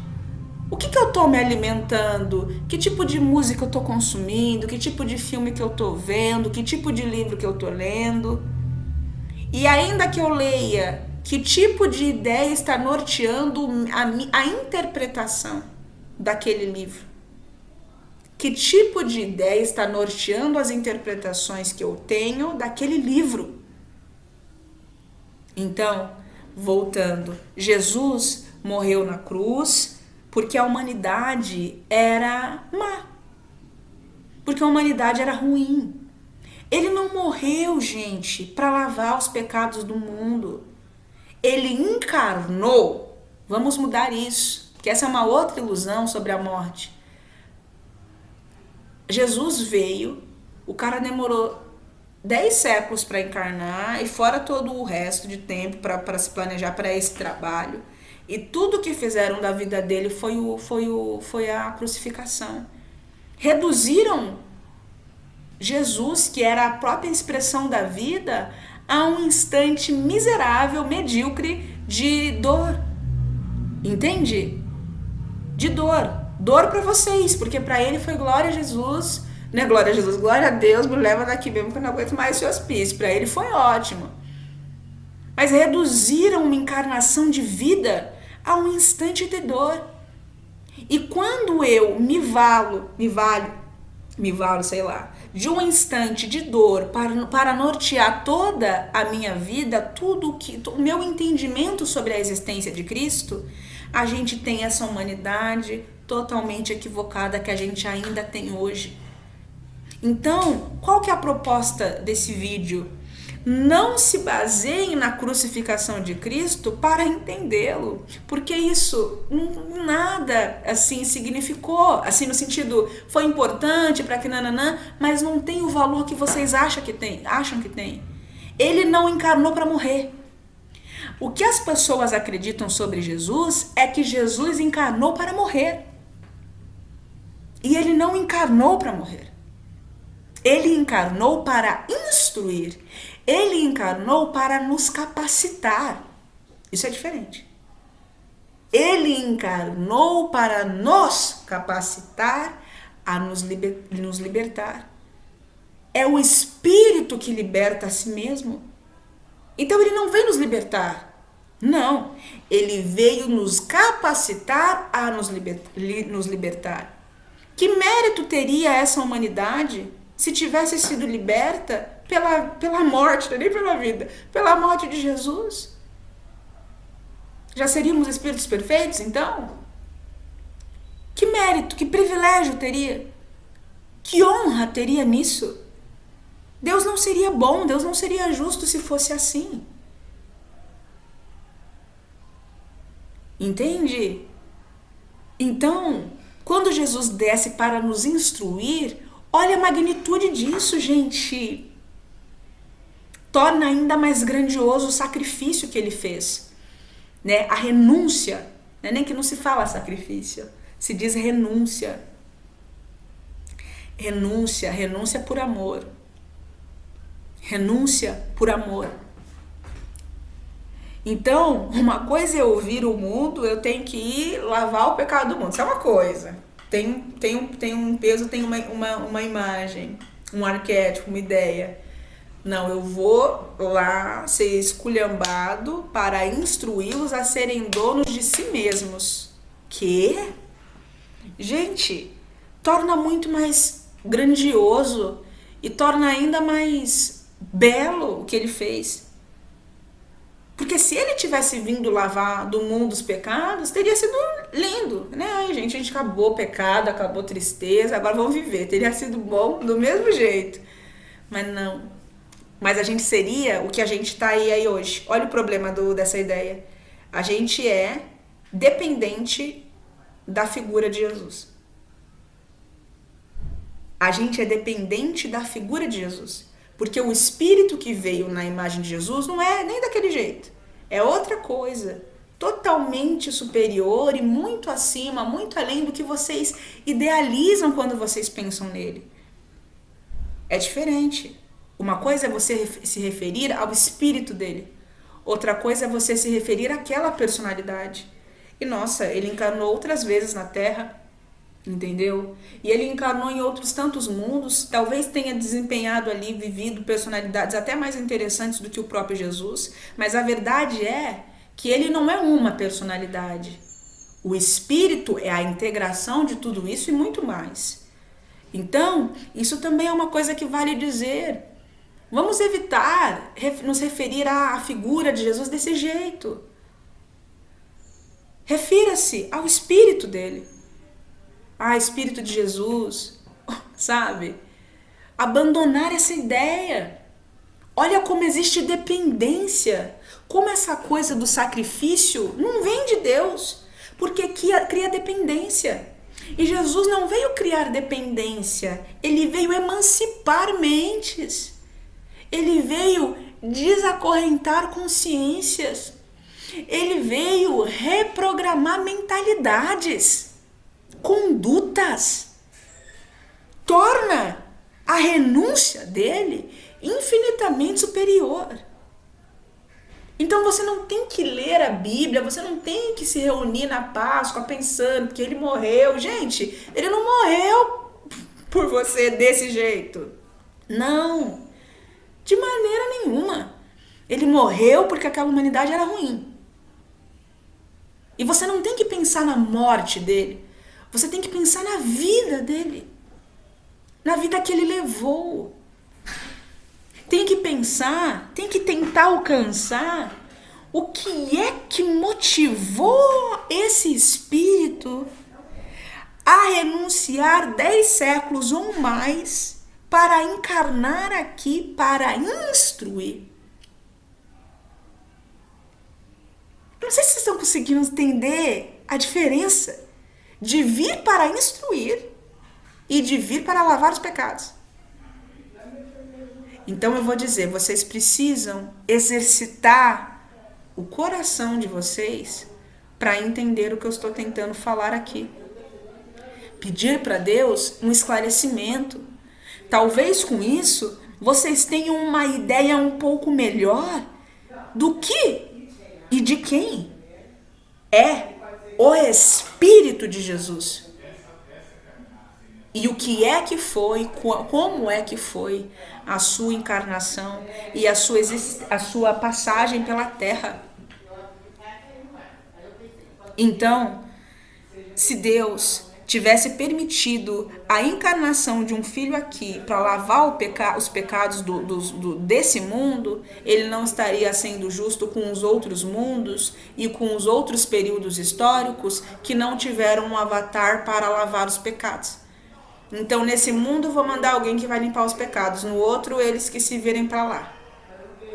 O que eu estou me alimentando? Que tipo de música eu estou consumindo? Que tipo de filme que eu estou vendo? Que tipo de livro que eu estou lendo? E ainda que eu leia, que tipo de ideia está norteando a interpretação daquele livro? Que tipo de ideia está norteando as interpretações que eu tenho daquele livro? Então, voltando, Jesus morreu na cruz porque a humanidade era má, porque a humanidade era ruim. Ele não morreu, gente, para lavar os pecados do mundo. Ele encarnou. Vamos mudar isso, porque essa é uma outra ilusão sobre a morte. Jesus veio, o cara demorou 10 séculos para encarnar e fora todo o resto de tempo para se planejar para esse trabalho. E tudo que fizeram da vida dele foi a crucificação. Reduziram Jesus, que era a própria expressão da vida, a um instante miserável, medíocre de dor. Entende? De dor. Dor para vocês, porque para ele foi glória a Jesus, né? Glória a Jesus, glória a Deus, me leva daqui mesmo que eu não aguento mais esse hospício. Para ele foi ótimo. Mas reduziram uma encarnação de vida a um instante de dor. E quando eu me valo, sei lá, de um instante de dor para nortear toda a minha vida, tudo que o meu entendimento sobre a existência de Cristo, a gente tem essa humanidade totalmente equivocada que a gente ainda tem hoje. Então, qual que é a proposta desse vídeo? Não se baseiem na crucificação de Cristo para entendê-lo, porque isso nada assim significou, assim no sentido foi importante para que nananã, mas não tem o valor que vocês acham que tem. Ele não encarnou para morrer. O que as pessoas acreditam sobre Jesus é que Jesus encarnou para morrer. E ele não encarnou para morrer. Ele encarnou para instruir. Ele encarnou para nos capacitar. Isso é diferente. Ele encarnou para nos capacitar a nos libertar. É o Espírito que liberta a si mesmo. Então ele não veio nos libertar. Não. Ele veio nos capacitar a nos libertar. Que mérito teria essa humanidade se tivesse sido liberta pela morte, nem pela vida, pela morte de Jesus? Já seríamos espíritos perfeitos, então? Que mérito, que privilégio teria? Que honra teria nisso? Deus não seria bom, Deus não seria justo se fosse assim. Entende? Então, quando Jesus desce para nos instruir, olha a magnitude disso, gente. Torna ainda mais grandioso o sacrifício que ele fez, né? A renúncia, né? Nem que não se fala sacrifício, se diz renúncia. Renúncia por amor. Renúncia por amor. Então, uma coisa é ouvir o mundo, eu tenho que ir lavar o pecado do mundo. Isso é uma coisa. Tem um peso, tem uma imagem, um arquétipo, uma ideia. Não, eu vou lá ser esculhambado para instruí-los a serem donos de si mesmos. Que? Gente, torna muito mais grandioso e torna ainda mais belo o que ele fez. Porque se ele tivesse vindo lavar do mundo os pecados, teria sido lindo, né? Ai, gente, a gente acabou o pecado, acabou a tristeza, agora vamos viver. Teria sido bom do mesmo jeito. Mas não. Mas a gente seria o que a gente está aí hoje. Olha o problema dessa ideia. A gente é dependente da figura de Jesus. A gente é dependente da figura de Jesus. Porque o Espírito que veio na imagem de Jesus não é nem daquele jeito. É outra coisa. Totalmente superior e muito acima, muito além do que vocês idealizam quando vocês pensam nele. É diferente. Uma coisa é você se referir ao espírito dele. Outra coisa é você se referir àquela personalidade. E nossa, ele encarnou outras vezes na Terra, entendeu? E ele encarnou em outros tantos mundos, talvez tenha desempenhado ali, vivido personalidades até mais interessantes do que o próprio Jesus, mas a verdade é que ele não é uma personalidade. O espírito é a integração de tudo isso e muito mais. Então, isso também é uma coisa que vale dizer. Vamos evitar nos referir à figura de Jesus desse jeito. Refira-se ao Espírito dele. Espírito de Jesus, sabe? Abandonar essa ideia. Olha como existe dependência. Como essa coisa do sacrifício não vem de Deus. Porque cria dependência. E Jesus não veio criar dependência. Ele veio emancipar mentes. Ele veio desacorrentar consciências. Ele veio reprogramar mentalidades, condutas. Torna a renúncia dele infinitamente superior. Então você não tem que ler a Bíblia, você não tem que se reunir na Páscoa pensando que ele morreu. Gente, ele não morreu por você desse jeito. Não, de maneira nenhuma. Ele morreu porque aquela humanidade era ruim. E você não tem que pensar na morte dele. Você tem que pensar na vida dele. Na vida que ele levou. Tem que pensar, tem que tentar alcançar o que é que motivou esse espírito a renunciar 10 séculos ou mais para encarnar aqui, para instruir. Não sei se vocês estão conseguindo entender a diferença de vir para instruir e de vir para lavar os pecados. Então eu vou dizer, vocês precisam exercitar o coração de vocês para entender o que eu estou tentando falar aqui. Pedir para Deus um esclarecimento. Talvez com isso vocês tenham uma ideia um pouco melhor do que e de quem é o Espírito de Jesus. E o que é que foi, como é que foi a sua encarnação e a sua passagem pela terra. Então, se Deus tivesse permitido a encarnação de um filho aqui para lavar os pecados desse mundo, ele não estaria sendo justo com os outros mundos e com os outros períodos históricos que não tiveram um avatar para lavar os pecados. Então, nesse mundo, eu vou mandar alguém que vai limpar os pecados. No outro, eles que se virem para lá.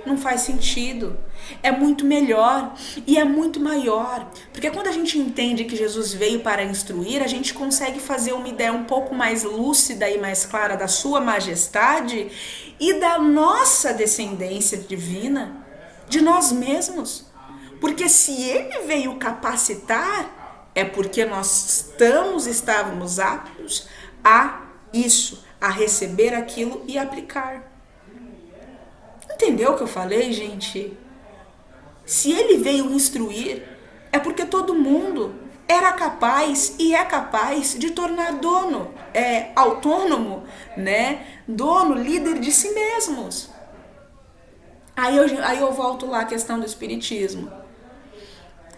Não faz sentido. É muito melhor e é muito maior. Porque quando a gente entende que Jesus veio para instruir, a gente consegue fazer uma ideia um pouco mais lúcida e mais clara da sua majestade e da nossa descendência divina, de nós mesmos. Porque se ele veio capacitar, é porque nós estávamos aptos a isso, a receber aquilo e aplicar. Entendeu o que eu falei, gente? Se ele veio instruir, é porque todo mundo era capaz e é capaz de tornar autônomo, né? Dono, líder de si mesmos. Aí eu volto lá à questão do espiritismo.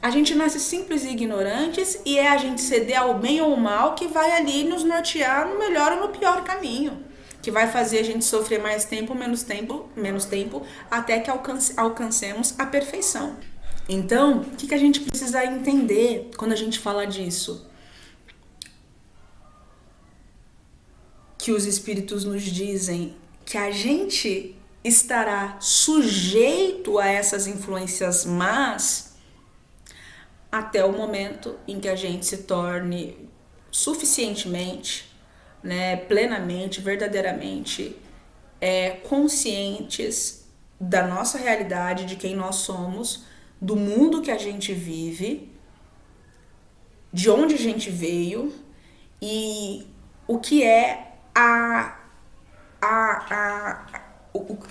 A gente nasce simples e ignorantes e é a gente ceder ao bem ou ao mal que vai ali nos nortear no melhor ou no pior caminho. Que vai fazer a gente sofrer mais tempo, menos tempo, até que alcancemos a perfeição. Então, o que a gente precisa entender quando a gente fala disso? Que os espíritos nos dizem que a gente estará sujeito a essas influências más até o momento em que a gente se torne suficientemente, né, plenamente, verdadeiramente conscientes da nossa realidade, de quem nós somos, do mundo que a gente vive, de onde a gente veio e o que é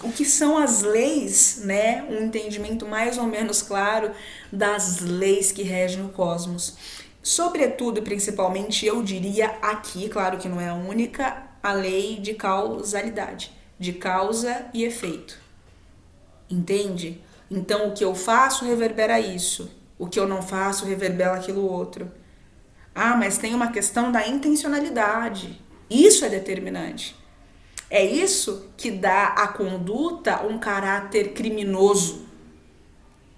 o que são as leis, né? Um entendimento mais ou menos claro das leis que regem o cosmos. Sobretudo, principalmente, eu diria aqui, claro que não é a única, a lei de causalidade, de causa e efeito. Entende? Então, o que eu faço reverbera isso. O que eu não faço reverbera aquilo outro. Ah, mas tem uma questão da intencionalidade. Isso é determinante. É isso que dá à conduta um caráter criminoso.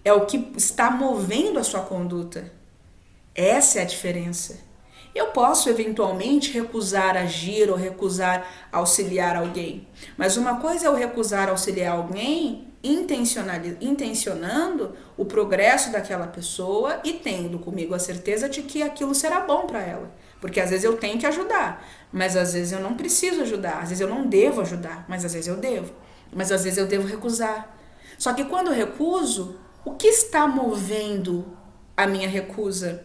É o que está movendo a sua conduta. Essa é a diferença. Eu posso eventualmente recusar agir ou recusar auxiliar alguém. Mas uma coisa é eu recusar auxiliar alguém intencionando o progresso daquela pessoa e tendo comigo a certeza de que aquilo será bom para ela. Porque às vezes eu tenho que ajudar, mas às vezes eu não preciso ajudar, às vezes eu não devo ajudar, mas às vezes eu devo. Mas às vezes eu devo recusar. Só que quando eu recuso, o que está movendo a minha recusa?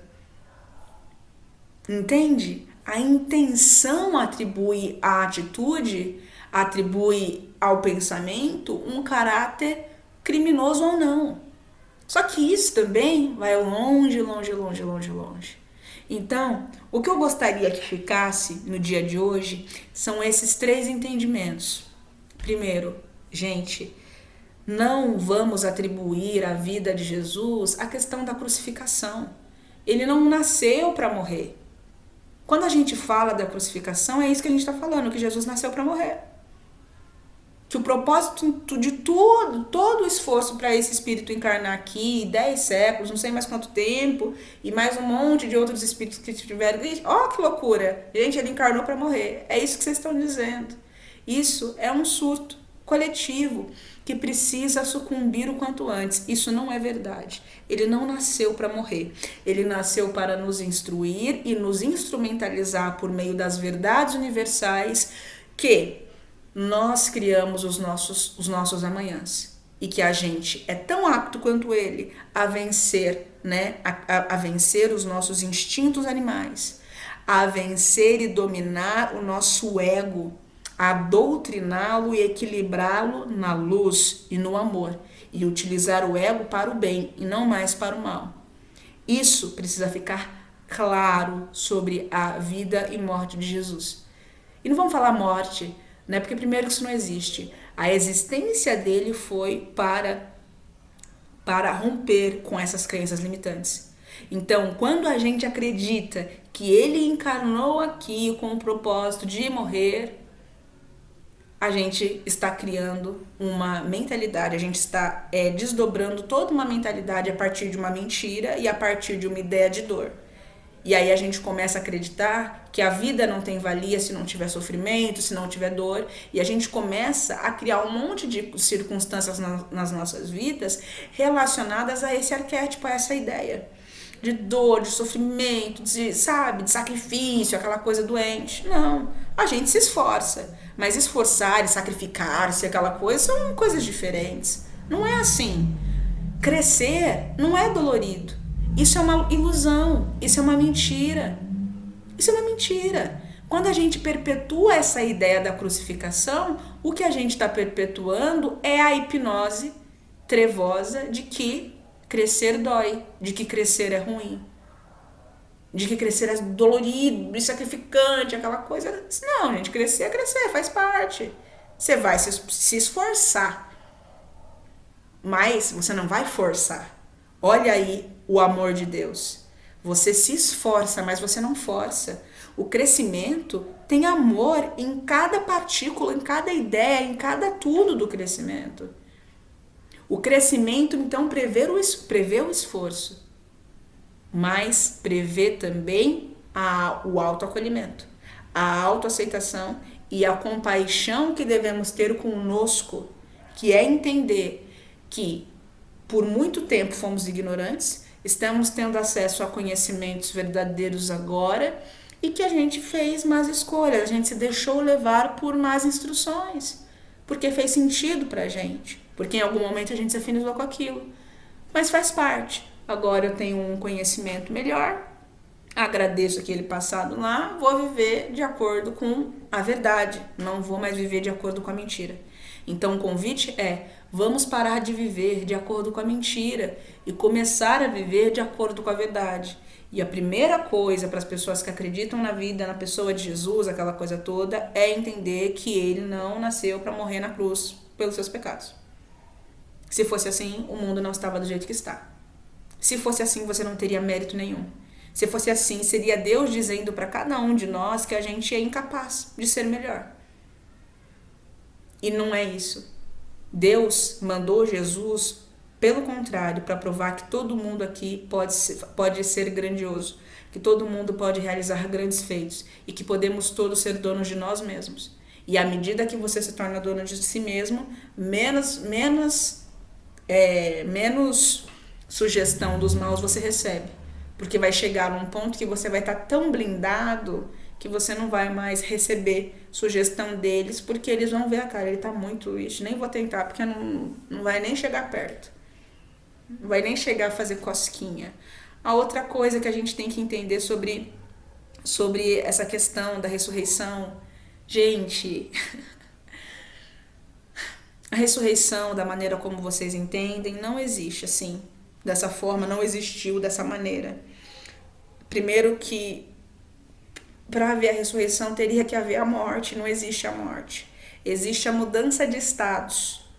Entende? A intenção atribui à atitude, atribui ao pensamento um caráter criminoso ou não. Só que isso também vai longe, longe, longe, longe, longe. Então, o que eu gostaria que ficasse no dia de hoje são esses 3 entendimentos. Primeiro, gente, não vamos atribuir à vida de Jesus a questão da crucificação. Ele não nasceu para morrer. Quando a gente fala da crucificação, é isso que a gente está falando, que Jesus nasceu para morrer. Que o propósito de tudo, todo o esforço para esse espírito encarnar aqui, 10 séculos, não sei mais quanto tempo, e mais um monte de outros espíritos que tiveram. Ó, que loucura! Gente, ele encarnou para morrer. É isso que vocês estão dizendo. Isso é um surto coletivo que precisa sucumbir o quanto antes. Isso não é verdade. Ele não nasceu para morrer. Ele nasceu para nos instruir e nos instrumentalizar por meio das verdades universais que nós criamos os nossos amanhãs. E que a gente é tão apto quanto ele a vencer, né? A vencer os nossos instintos animais, a vencer e dominar o nosso ego, a doutriná-lo e equilibrá-lo na luz e no amor, e utilizar o ego para o bem e não mais para o mal. Isso precisa ficar claro sobre a vida e morte de Jesus. E não vamos falar morte, né? Porque primeiro que isso não existe. A existência dele foi para romper com essas crenças limitantes. Então, quando a gente acredita que ele encarnou aqui com o propósito de morrer, a gente está criando uma mentalidade, a gente está desdobrando toda uma mentalidade a partir de uma mentira e a partir de uma ideia de dor. E aí a gente começa a acreditar que a vida não tem valia se não tiver sofrimento, se não tiver dor. E a gente começa a criar um monte de circunstâncias nas nossas vidas relacionadas a esse arquétipo, a essa ideia de dor, de sofrimento, de sacrifício, aquela coisa doente. Não, a gente se esforça. Mas esforçar e sacrificar-se, aquela coisa, são coisas diferentes. Não é assim. Crescer não é dolorido. Isso é uma ilusão, isso é uma mentira. Isso é uma mentira. Quando a gente perpetua essa ideia da crucificação, o que a gente está perpetuando é a hipnose trevosa de que crescer dói, de que crescer é ruim, de que crescer é dolorido e sacrificante, aquela coisa. Não, gente, crescer é crescer, faz parte. Você vai se esforçar, mas você não vai forçar. Olha aí o amor de Deus. Você se esforça, mas você não força. O crescimento tem amor em cada partícula, em cada ideia, em cada tudo do crescimento. O crescimento, então, prevê o esforço, mas prevê também o autoacolhimento, a autoaceitação e a compaixão que devemos ter conosco, que é entender que por muito tempo fomos ignorantes, estamos tendo acesso a conhecimentos verdadeiros agora e que a gente fez más escolhas, a gente se deixou levar por más instruções, porque fez sentido pra gente, porque em algum momento a gente se afinizou com aquilo, mas faz parte. Agora eu tenho um conhecimento melhor, agradeço aquele passado lá, vou viver de acordo com a verdade, não vou mais viver de acordo com a mentira. Então o convite é: vamos parar de viver de acordo com a mentira e começar a viver de acordo com a verdade. E a primeira coisa para as pessoas que acreditam na vida, na pessoa de Jesus, aquela coisa toda, é entender que ele não nasceu para morrer na cruz pelos seus pecados. Se fosse assim, o mundo não estava do jeito que está. Se fosse assim, você não teria mérito nenhum. Se fosse assim, seria Deus dizendo para cada um de nós que a gente é incapaz de ser melhor. E não é isso. Deus mandou Jesus, pelo contrário, para provar que todo mundo aqui pode ser grandioso, que todo mundo pode realizar grandes feitos e que podemos todos ser donos de nós mesmos. E à medida que você se torna dono de si mesmo, menos sugestão dos maus você recebe. Porque vai chegar num ponto que você vai estar tão blindado que você não vai mais receber sugestão deles, porque eles vão ver, cara, ele tá muito ixi, nem vou tentar, porque não vai nem chegar perto. Não vai nem chegar a fazer cosquinha. A outra coisa que a gente tem que entender sobre essa questão da ressurreição, gente, a ressurreição, da maneira como vocês entendem, não existe assim. dessa forma, não existiu dessa maneira. Primeiro que para haver a ressurreição teria que haver a morte, não existe a morte. Existe a mudança de estados.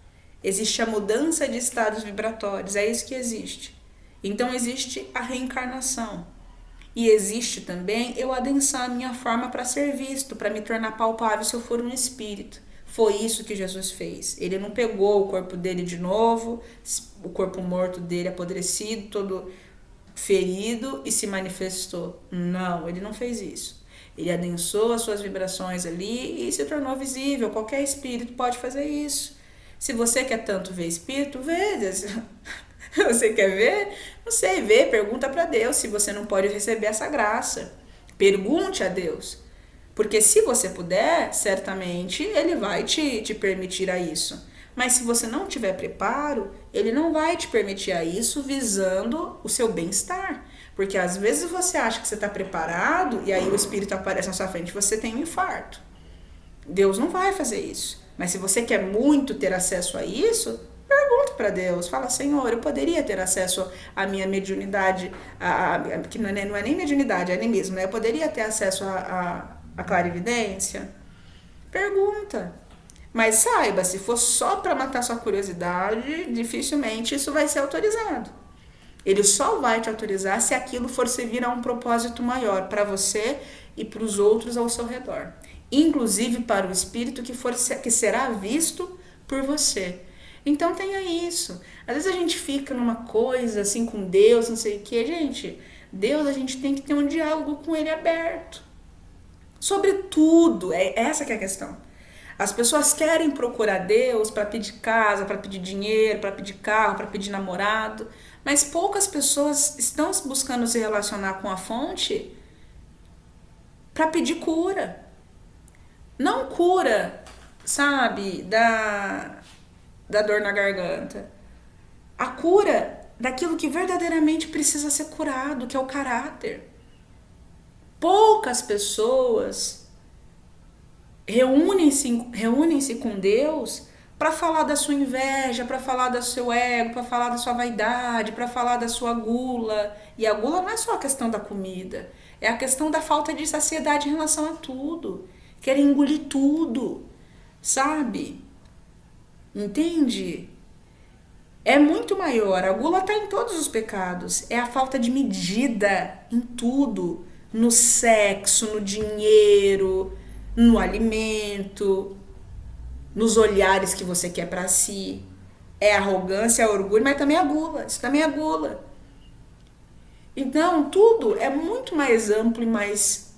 Existe a mudança de estados vibratórios, é isso que existe. Então existe a reencarnação. E existe também eu adensar a minha forma para ser visto, para me tornar palpável se eu for um espírito. Foi isso que Jesus fez. Ele não pegou o corpo dele de novo, o corpo morto dele apodrecido, todo ferido e se manifestou. Não, ele não fez isso. Ele adensou as suas vibrações ali e se tornou visível. Qualquer espírito pode fazer isso. Se você quer tanto ver espírito, vê. Você quer ver? Não sei, vê, pergunta para Deus se você não pode receber essa graça. Pergunte a Deus. Porque se você puder, certamente Ele vai te permitir a isso. Mas se você não tiver preparo, Ele não vai te permitir a isso visando o seu bem-estar. Porque às vezes você acha que você está preparado e aí o Espírito aparece na sua frente e você tem um infarto. Deus não vai fazer isso. Mas se você quer muito ter acesso a isso, pergunta para Deus. Fala, Senhor, eu poderia ter acesso à minha mediunidade, que não é nem mediunidade, é animismo, né? Eu poderia ter acesso à clarividência? Pergunta. Mas saiba, se for só para matar sua curiosidade, dificilmente isso vai ser autorizado. Ele só vai te autorizar se aquilo for servir a um propósito maior para você e para os outros ao seu redor. Inclusive para o espírito que será visto por você. Então tenha isso. Às vezes a gente fica numa coisa assim com Deus, não sei o que. Gente, Deus, a gente tem que ter um diálogo com Ele aberto. Sobre tudo, é essa que é a questão. As pessoas querem procurar Deus para pedir casa, para pedir dinheiro, para pedir carro, para pedir namorado, mas poucas pessoas estão buscando se relacionar com a fonte para pedir cura. Não cura, sabe, da dor na garganta. A cura daquilo que verdadeiramente precisa ser curado, que é o caráter. Poucas pessoas reúnem-se com Deus para falar da sua inveja, para falar do seu ego, para falar da sua vaidade, para falar da sua gula. E a gula não é só a questão da comida, é a questão da falta de saciedade em relação a tudo. Querem engolir tudo, sabe? Entende? É muito maior. A gula está em todos os pecados. É a falta de medida em tudo. No sexo, no dinheiro, no alimento, nos olhares que você quer para si. É arrogância, é orgulho, mas também é gula. Isso também é gula. Então, tudo é muito mais amplo e mais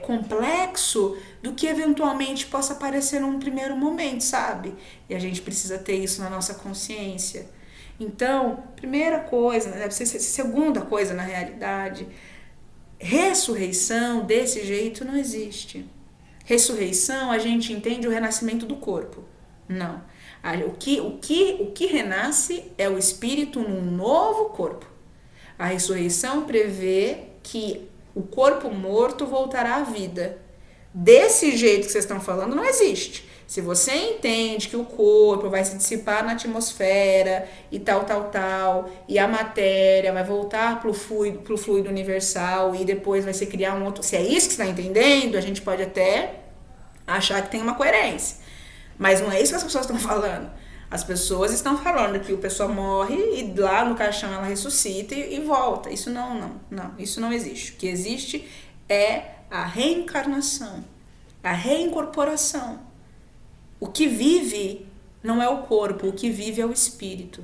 complexo do que eventualmente possa parecer num primeiro momento, sabe? E a gente precisa ter isso na nossa consciência. Então, primeira coisa, deve ser segunda coisa na realidade, ressurreição desse jeito não existe. Ressurreição, a gente entende o renascimento do corpo. Não. O que renasce é o espírito num novo corpo. A ressurreição prevê que o corpo morto voltará à vida. Desse jeito que vocês estão falando, não existe. Se você entende que o corpo vai se dissipar na atmosfera e tal, e a matéria vai voltar pro fluido universal e depois vai se criar um outro... Se é isso que você está entendendo, a gente pode até achar que tem uma coerência. Mas não é isso que as pessoas estão falando. As pessoas estão falando que o pessoa morre e lá no caixão ela ressuscita e volta. Isso não, isso não existe. O que existe é a reencarnação, a reincorporação. O que vive não é o corpo, o que vive é o espírito.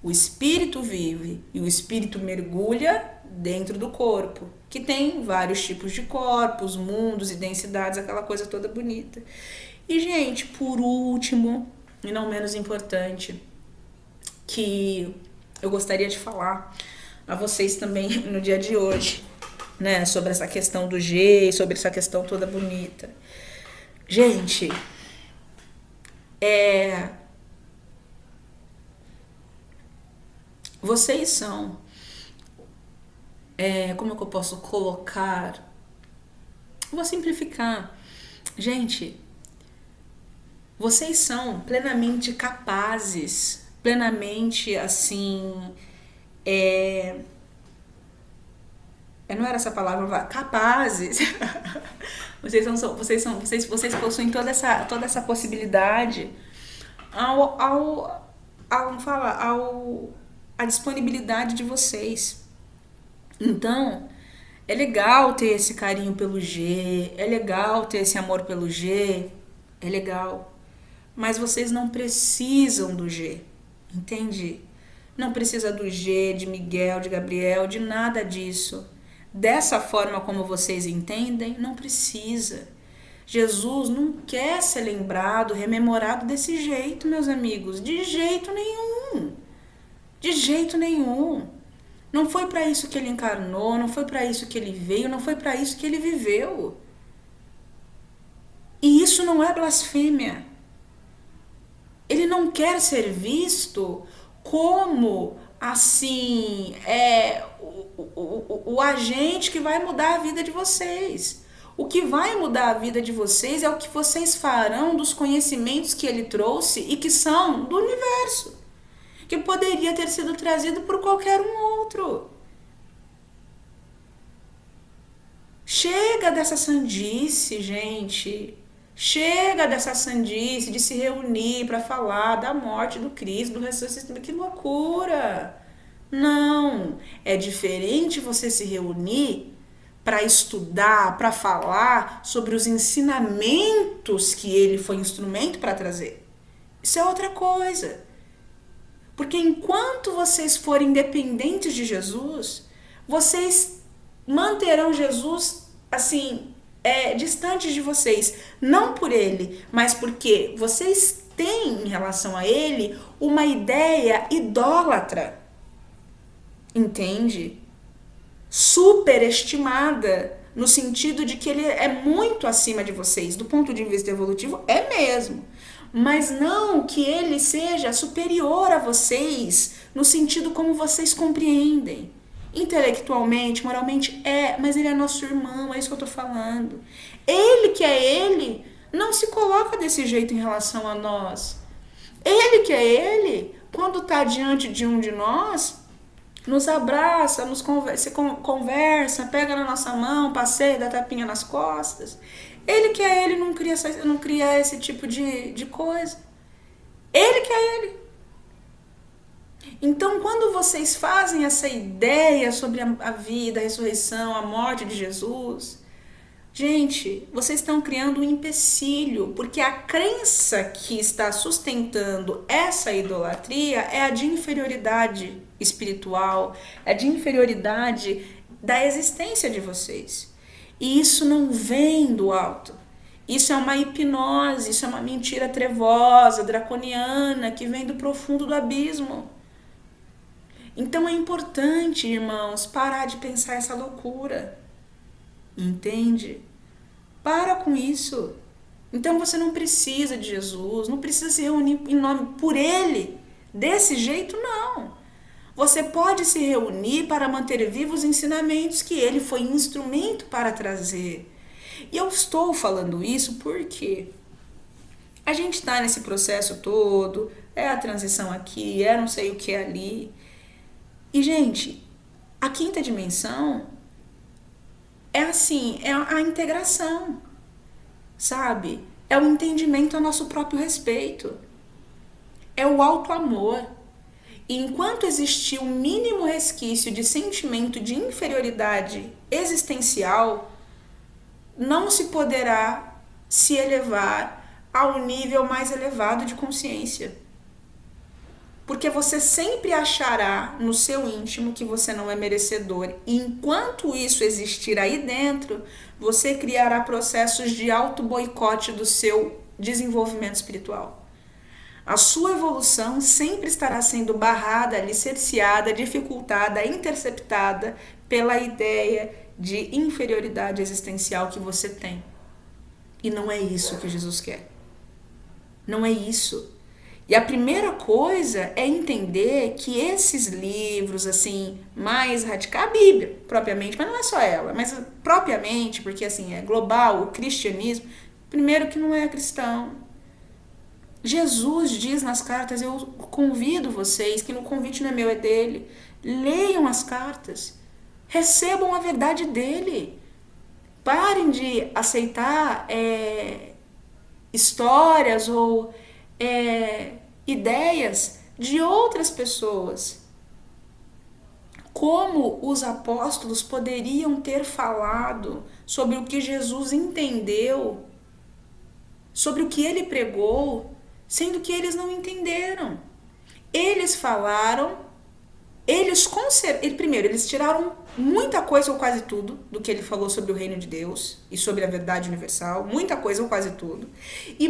O espírito vive e o espírito mergulha dentro do corpo, que tem vários tipos de corpos, mundos e densidades, aquela coisa toda bonita. E, gente, por último, e não menos importante, que eu gostaria de falar a vocês também no dia de hoje, né, sobre essa questão do G, sobre essa questão toda bonita. Gente, vocês são, como é que eu posso colocar? Vou simplificar. Gente, vocês são plenamente capazes plenamente assim, não era essa palavra, capazes. Vocês possuem toda essa possibilidade a disponibilidade de vocês. Então, é legal ter esse carinho pelo G, é legal ter esse amor pelo G, é legal. Mas vocês não precisam do G, entende? Não precisa do G, de Miguel, de Gabriel, de nada disso. Dessa forma como vocês entendem, não precisa. Jesus não quer ser lembrado, rememorado desse jeito, meus amigos. De jeito nenhum. De jeito nenhum. Não foi para isso que ele encarnou, não foi para isso que ele veio, não foi para isso que ele viveu. E isso não é blasfêmia. Ele não quer ser visto como, assim, o agente que vai mudar a vida de vocês. O que vai mudar a vida de vocês é o que vocês farão dos conhecimentos que ele trouxe e que são do universo, que poderia ter sido trazido por qualquer um outro. Chega dessa sandice, gente. Chega dessa sandice de se reunir para falar da morte do Cristo, do ressuscitamento. Que loucura! Não, é diferente você se reunir para estudar, para falar sobre os ensinamentos que ele foi instrumento para trazer. Isso é outra coisa. Porque enquanto vocês forem dependentes de Jesus, vocês manterão Jesus assim, distantes de vocês. Não por ele, mas porque vocês têm em relação a ele uma ideia idólatra. Entende? Superestimada, no sentido de que ele é muito acima de vocês, do ponto de vista evolutivo, é mesmo. Mas não que ele seja superior a vocês, no sentido como vocês compreendem. Intelectualmente, moralmente, mas ele é nosso irmão, é isso que eu tô falando. Ele que é ele, não se coloca desse jeito em relação a nós. Ele que é ele, quando tá diante de um de nós, nos abraça, conversa, pega na nossa mão, passeia, dá tapinha nas costas. Ele que é ele não cria esse tipo de coisa. Ele que é ele. Então, quando vocês fazem essa ideia sobre a vida, a ressurreição, a morte de Jesus, gente, vocês estão criando um empecilho, porque a crença que está sustentando essa idolatria é a de inferioridade espiritual, é de inferioridade da existência de vocês. E isso não vem do alto. Isso é uma hipnose, isso é uma mentira trevosa, draconiana, que vem do profundo do abismo. Então é importante, irmãos, parar de pensar essa loucura. Entende? Para com isso. Então você não precisa de Jesus, não precisa se reunir em nome por ele. Desse jeito, não. Você pode se reunir para manter vivos os ensinamentos que ele foi instrumento para trazer. E eu estou falando isso porque a gente está nesse processo todo, é a transição aqui, é não sei o que ali. E, gente, a quinta dimensão é assim, é a integração, sabe? É o entendimento a nosso próprio respeito. É o auto-amor. E enquanto existir um mínimo resquício de sentimento de inferioridade existencial, não se poderá se elevar ao nível mais elevado de consciência. Porque você sempre achará no seu íntimo que você não é merecedor. E enquanto isso existir aí dentro, você criará processos de auto-boicote do seu desenvolvimento espiritual. A sua evolução sempre estará sendo barrada, alicerciada, dificultada, interceptada pela ideia de inferioridade existencial que você tem. E não é isso que Jesus quer. Não é isso. E a primeira coisa é entender que esses livros, assim, mais radicais, a Bíblia, propriamente, mas não é só ela, mas propriamente, porque assim, é global, o cristianismo, primeiro que não é cristão. Jesus diz nas cartas, eu convido vocês, que no convite não é meu, é dele, leiam as cartas, recebam a verdade dele, parem de aceitar histórias ou ideias de outras pessoas. Como os apóstolos poderiam ter falado sobre o que Jesus entendeu, sobre o que ele pregou, sendo que eles não entenderam? Eles falaram, primeiro, eles tiraram muita coisa ou quase tudo do que ele falou sobre o reino de Deus e sobre a verdade universal, muita coisa ou quase tudo, e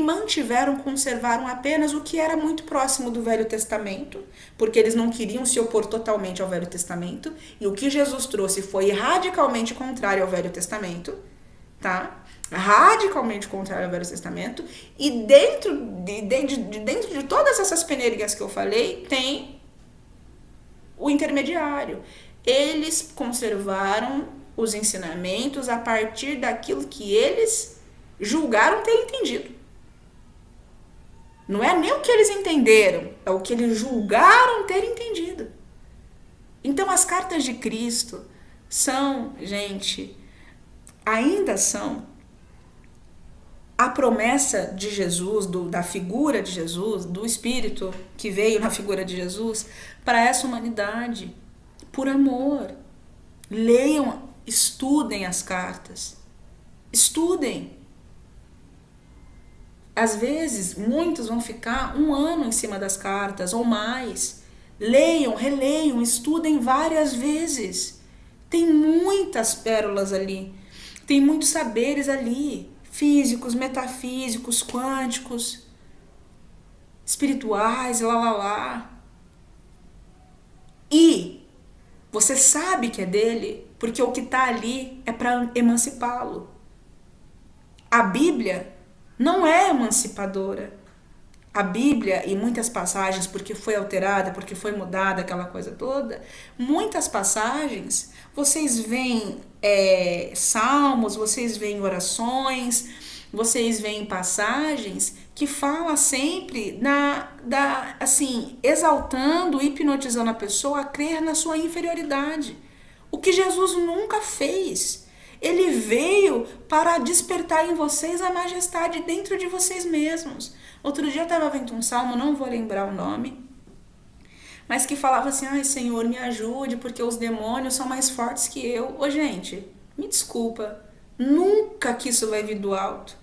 conservaram apenas o que era muito próximo do Velho Testamento, porque eles não queriam se opor totalmente ao Velho Testamento, e o que Jesus trouxe foi radicalmente contrário ao Velho Testamento, tá? Radicalmente contrário ao Velho Testamento, e dentro de todas essas peneirinhas que eu falei, tem o intermediário. Eles conservaram os ensinamentos a partir daquilo que eles julgaram ter entendido. Não é nem o que eles entenderam, é o que eles julgaram ter entendido. Então as cartas de Cristo são, gente, ainda são a promessa de Jesus, da figura de Jesus, do Espírito que veio na figura de Jesus para essa humanidade, por amor. Leiam, estudem as cartas. Estudem. Às vezes, muitos vão ficar 1 ano em cima das cartas ou mais. Leiam, releiam, estudem várias vezes. Tem muitas pérolas ali. Tem muitos saberes ali. Físicos, metafísicos, quânticos, espirituais, E você sabe que é dele, porque o que está ali é para emancipá-lo. A Bíblia não é emancipadora. A Bíblia, em muitas passagens, porque foi alterada, porque foi mudada, aquela coisa toda, muitas passagens, vocês veem salmos, vocês veem orações, vocês veem passagens que falam sempre assim, exaltando, hipnotizando a pessoa a crer na sua inferioridade. O que Jesus nunca fez. Ele veio para despertar em vocês a majestade dentro de vocês mesmos. Outro dia eu estava vendo um salmo, não vou lembrar o nome, mas que falava assim, ai Senhor, me ajude, porque os demônios são mais fortes que eu. Ô gente, me desculpa, nunca que isso vai vir do alto.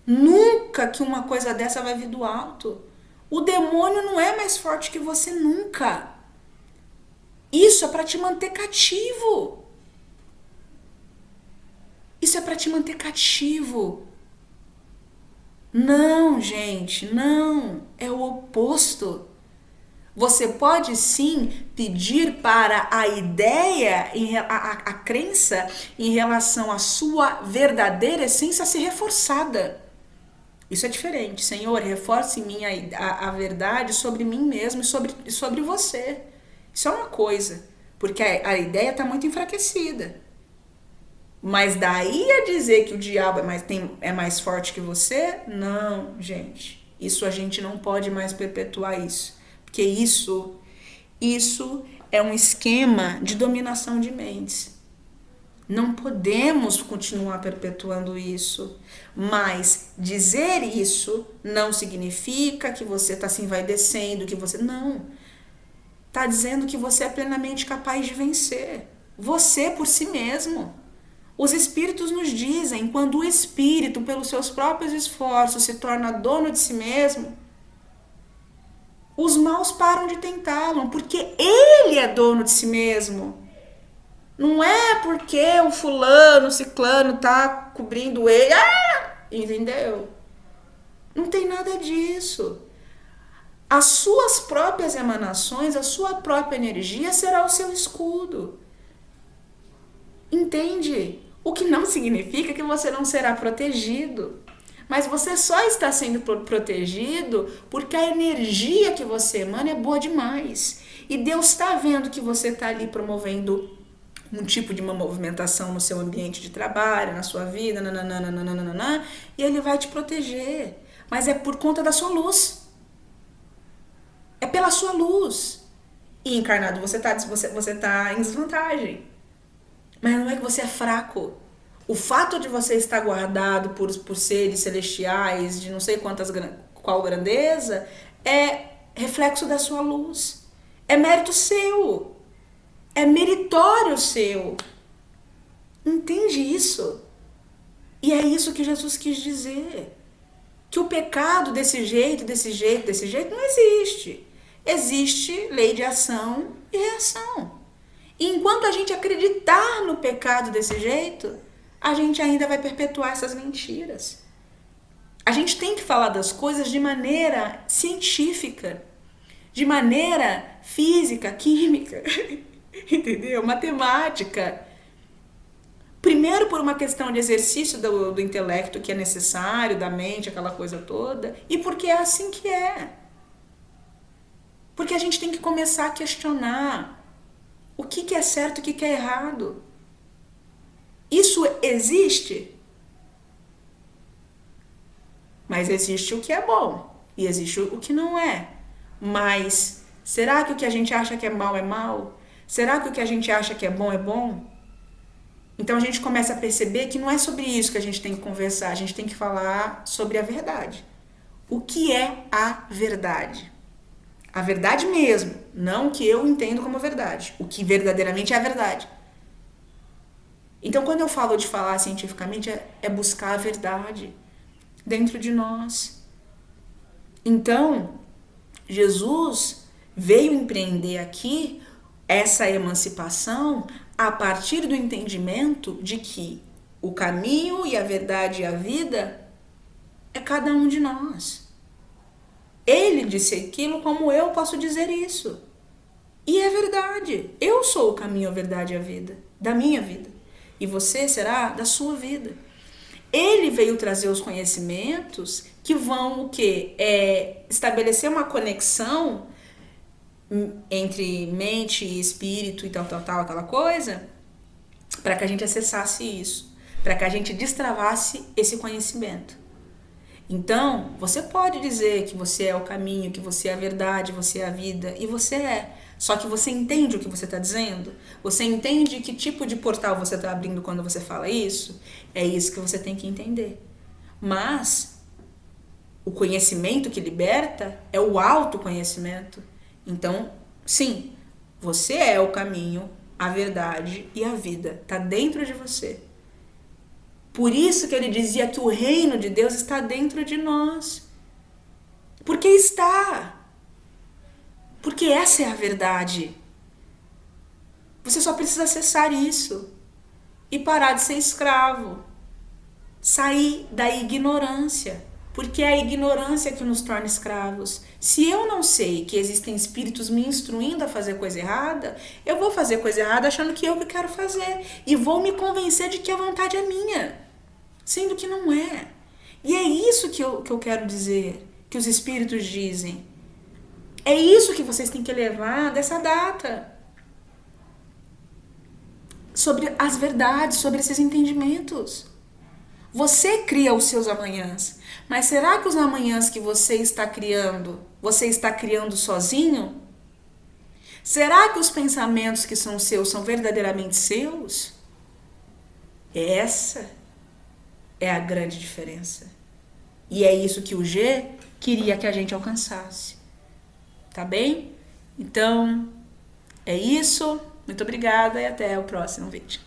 Nunca que uma coisa dessa vai vir do alto. O demônio não é mais forte que você, nunca. Isso é para te manter cativo. Isso é para te manter cativo. Não, gente, não. É o oposto. Você pode sim pedir para a ideia, a crença em relação à sua verdadeira essência ser reforçada. Isso é diferente. Senhor, reforce em mim a verdade sobre mim mesmo e sobre você. Isso é uma coisa, porque a ideia está muito enfraquecida. Mas daí a dizer que o diabo é mais forte que você? Não, gente. Isso a gente não pode mais perpetuar isso. Porque isso é um esquema de dominação de mentes. Não podemos continuar perpetuando isso. Mas dizer isso não significa que você está se envaidecendo, que você... Não. Está dizendo que você é plenamente capaz de vencer. Você por si mesmo. Os espíritos nos dizem, quando o espírito, pelos seus próprios esforços, se torna dono de si mesmo, os maus param de tentá-lo, porque ele é dono de si mesmo. Não é porque o fulano, o ciclano tá cobrindo ele. Entendeu? Não tem nada disso. As suas próprias emanações, a sua própria energia será o seu escudo. Entende? O que não significa que você não será protegido. Mas você só está sendo protegido porque a energia que você emana é boa demais. E Deus está vendo que você está ali promovendo um tipo de uma movimentação no seu ambiente de trabalho, na sua vida, e Ele vai te proteger. mas é por conta da sua luz. É pela sua luz. E encarnado você tá em desvantagem. Mas não é que você é fraco. O fato de você estar guardado por seres celestiais, de não sei qual grandeza, é reflexo da sua luz. É mérito seu. É meritório seu. Entende isso? E é isso que Jesus quis dizer. Que o pecado desse jeito não existe. Existe lei de ação e reação. E enquanto a gente acreditar no pecado desse jeito, a gente ainda vai perpetuar essas mentiras. A gente tem que falar das coisas de maneira científica, de maneira física, química, entendeu? Matemática. Primeiro por uma questão de exercício do intelecto que é necessário, da mente, aquela coisa toda, e porque é assim que é. Porque a gente tem que começar a questionar o que é certo e o que é errado. Isso existe? Mas existe o que é bom e existe o que não é. Mas será que o que a gente acha que é mal é mal? Será que o que a gente acha que é bom? Então a gente começa a perceber que não é sobre isso que a gente tem que conversar, a gente tem que falar sobre a verdade. O que é a verdade? A verdade mesmo, não o que eu entendo como verdade, o que verdadeiramente é a verdade. Então quando eu falo de falar cientificamente, é buscar a verdade dentro de nós. Então, Jesus veio empreender aqui essa emancipação a partir do entendimento de que o caminho e a verdade e a vida é cada um de nós. Ele disse aquilo como eu posso dizer isso. E é verdade. Eu sou o caminho, a verdade e a vida, da minha vida. E você será da sua vida. Ele veio trazer os conhecimentos que vão o quê? Estabelecer uma conexão entre mente e espírito e tal, aquela coisa, para que a gente acessasse isso, para que a gente destravasse esse conhecimento. Então, você pode dizer que você é o caminho, que você é a verdade, você é a vida, e você é. Só que você entende o que você está dizendo? Você entende que tipo de portal você está abrindo quando você fala isso? É isso que você tem que entender. Mas o conhecimento que liberta é o autoconhecimento. Então, sim, você é o caminho, a verdade e a vida. Está dentro de você. Por isso que ele dizia que o reino de Deus está dentro de nós. Porque está. Porque essa é a verdade. Você só precisa acessar isso. E parar de ser escravo. Sair da ignorância. Porque é a ignorância que nos torna escravos. Se eu não sei que existem espíritos me instruindo a fazer coisa errada, eu vou fazer coisa errada achando que eu que quero fazer. E vou me convencer de que a vontade é minha. Sendo que não é. E é isso que eu quero dizer, que os espíritos dizem. É isso que vocês têm que levar dessa data. Sobre as verdades, sobre esses entendimentos. Você cria os seus amanhãs. Mas será que os amanhãs que você está criando sozinho? Será que os pensamentos que são seus são verdadeiramente seus? Essa é a grande diferença. E é isso que o G queria que a gente alcançasse. Tá bem? Então, é isso. Muito obrigada e até o próximo vídeo.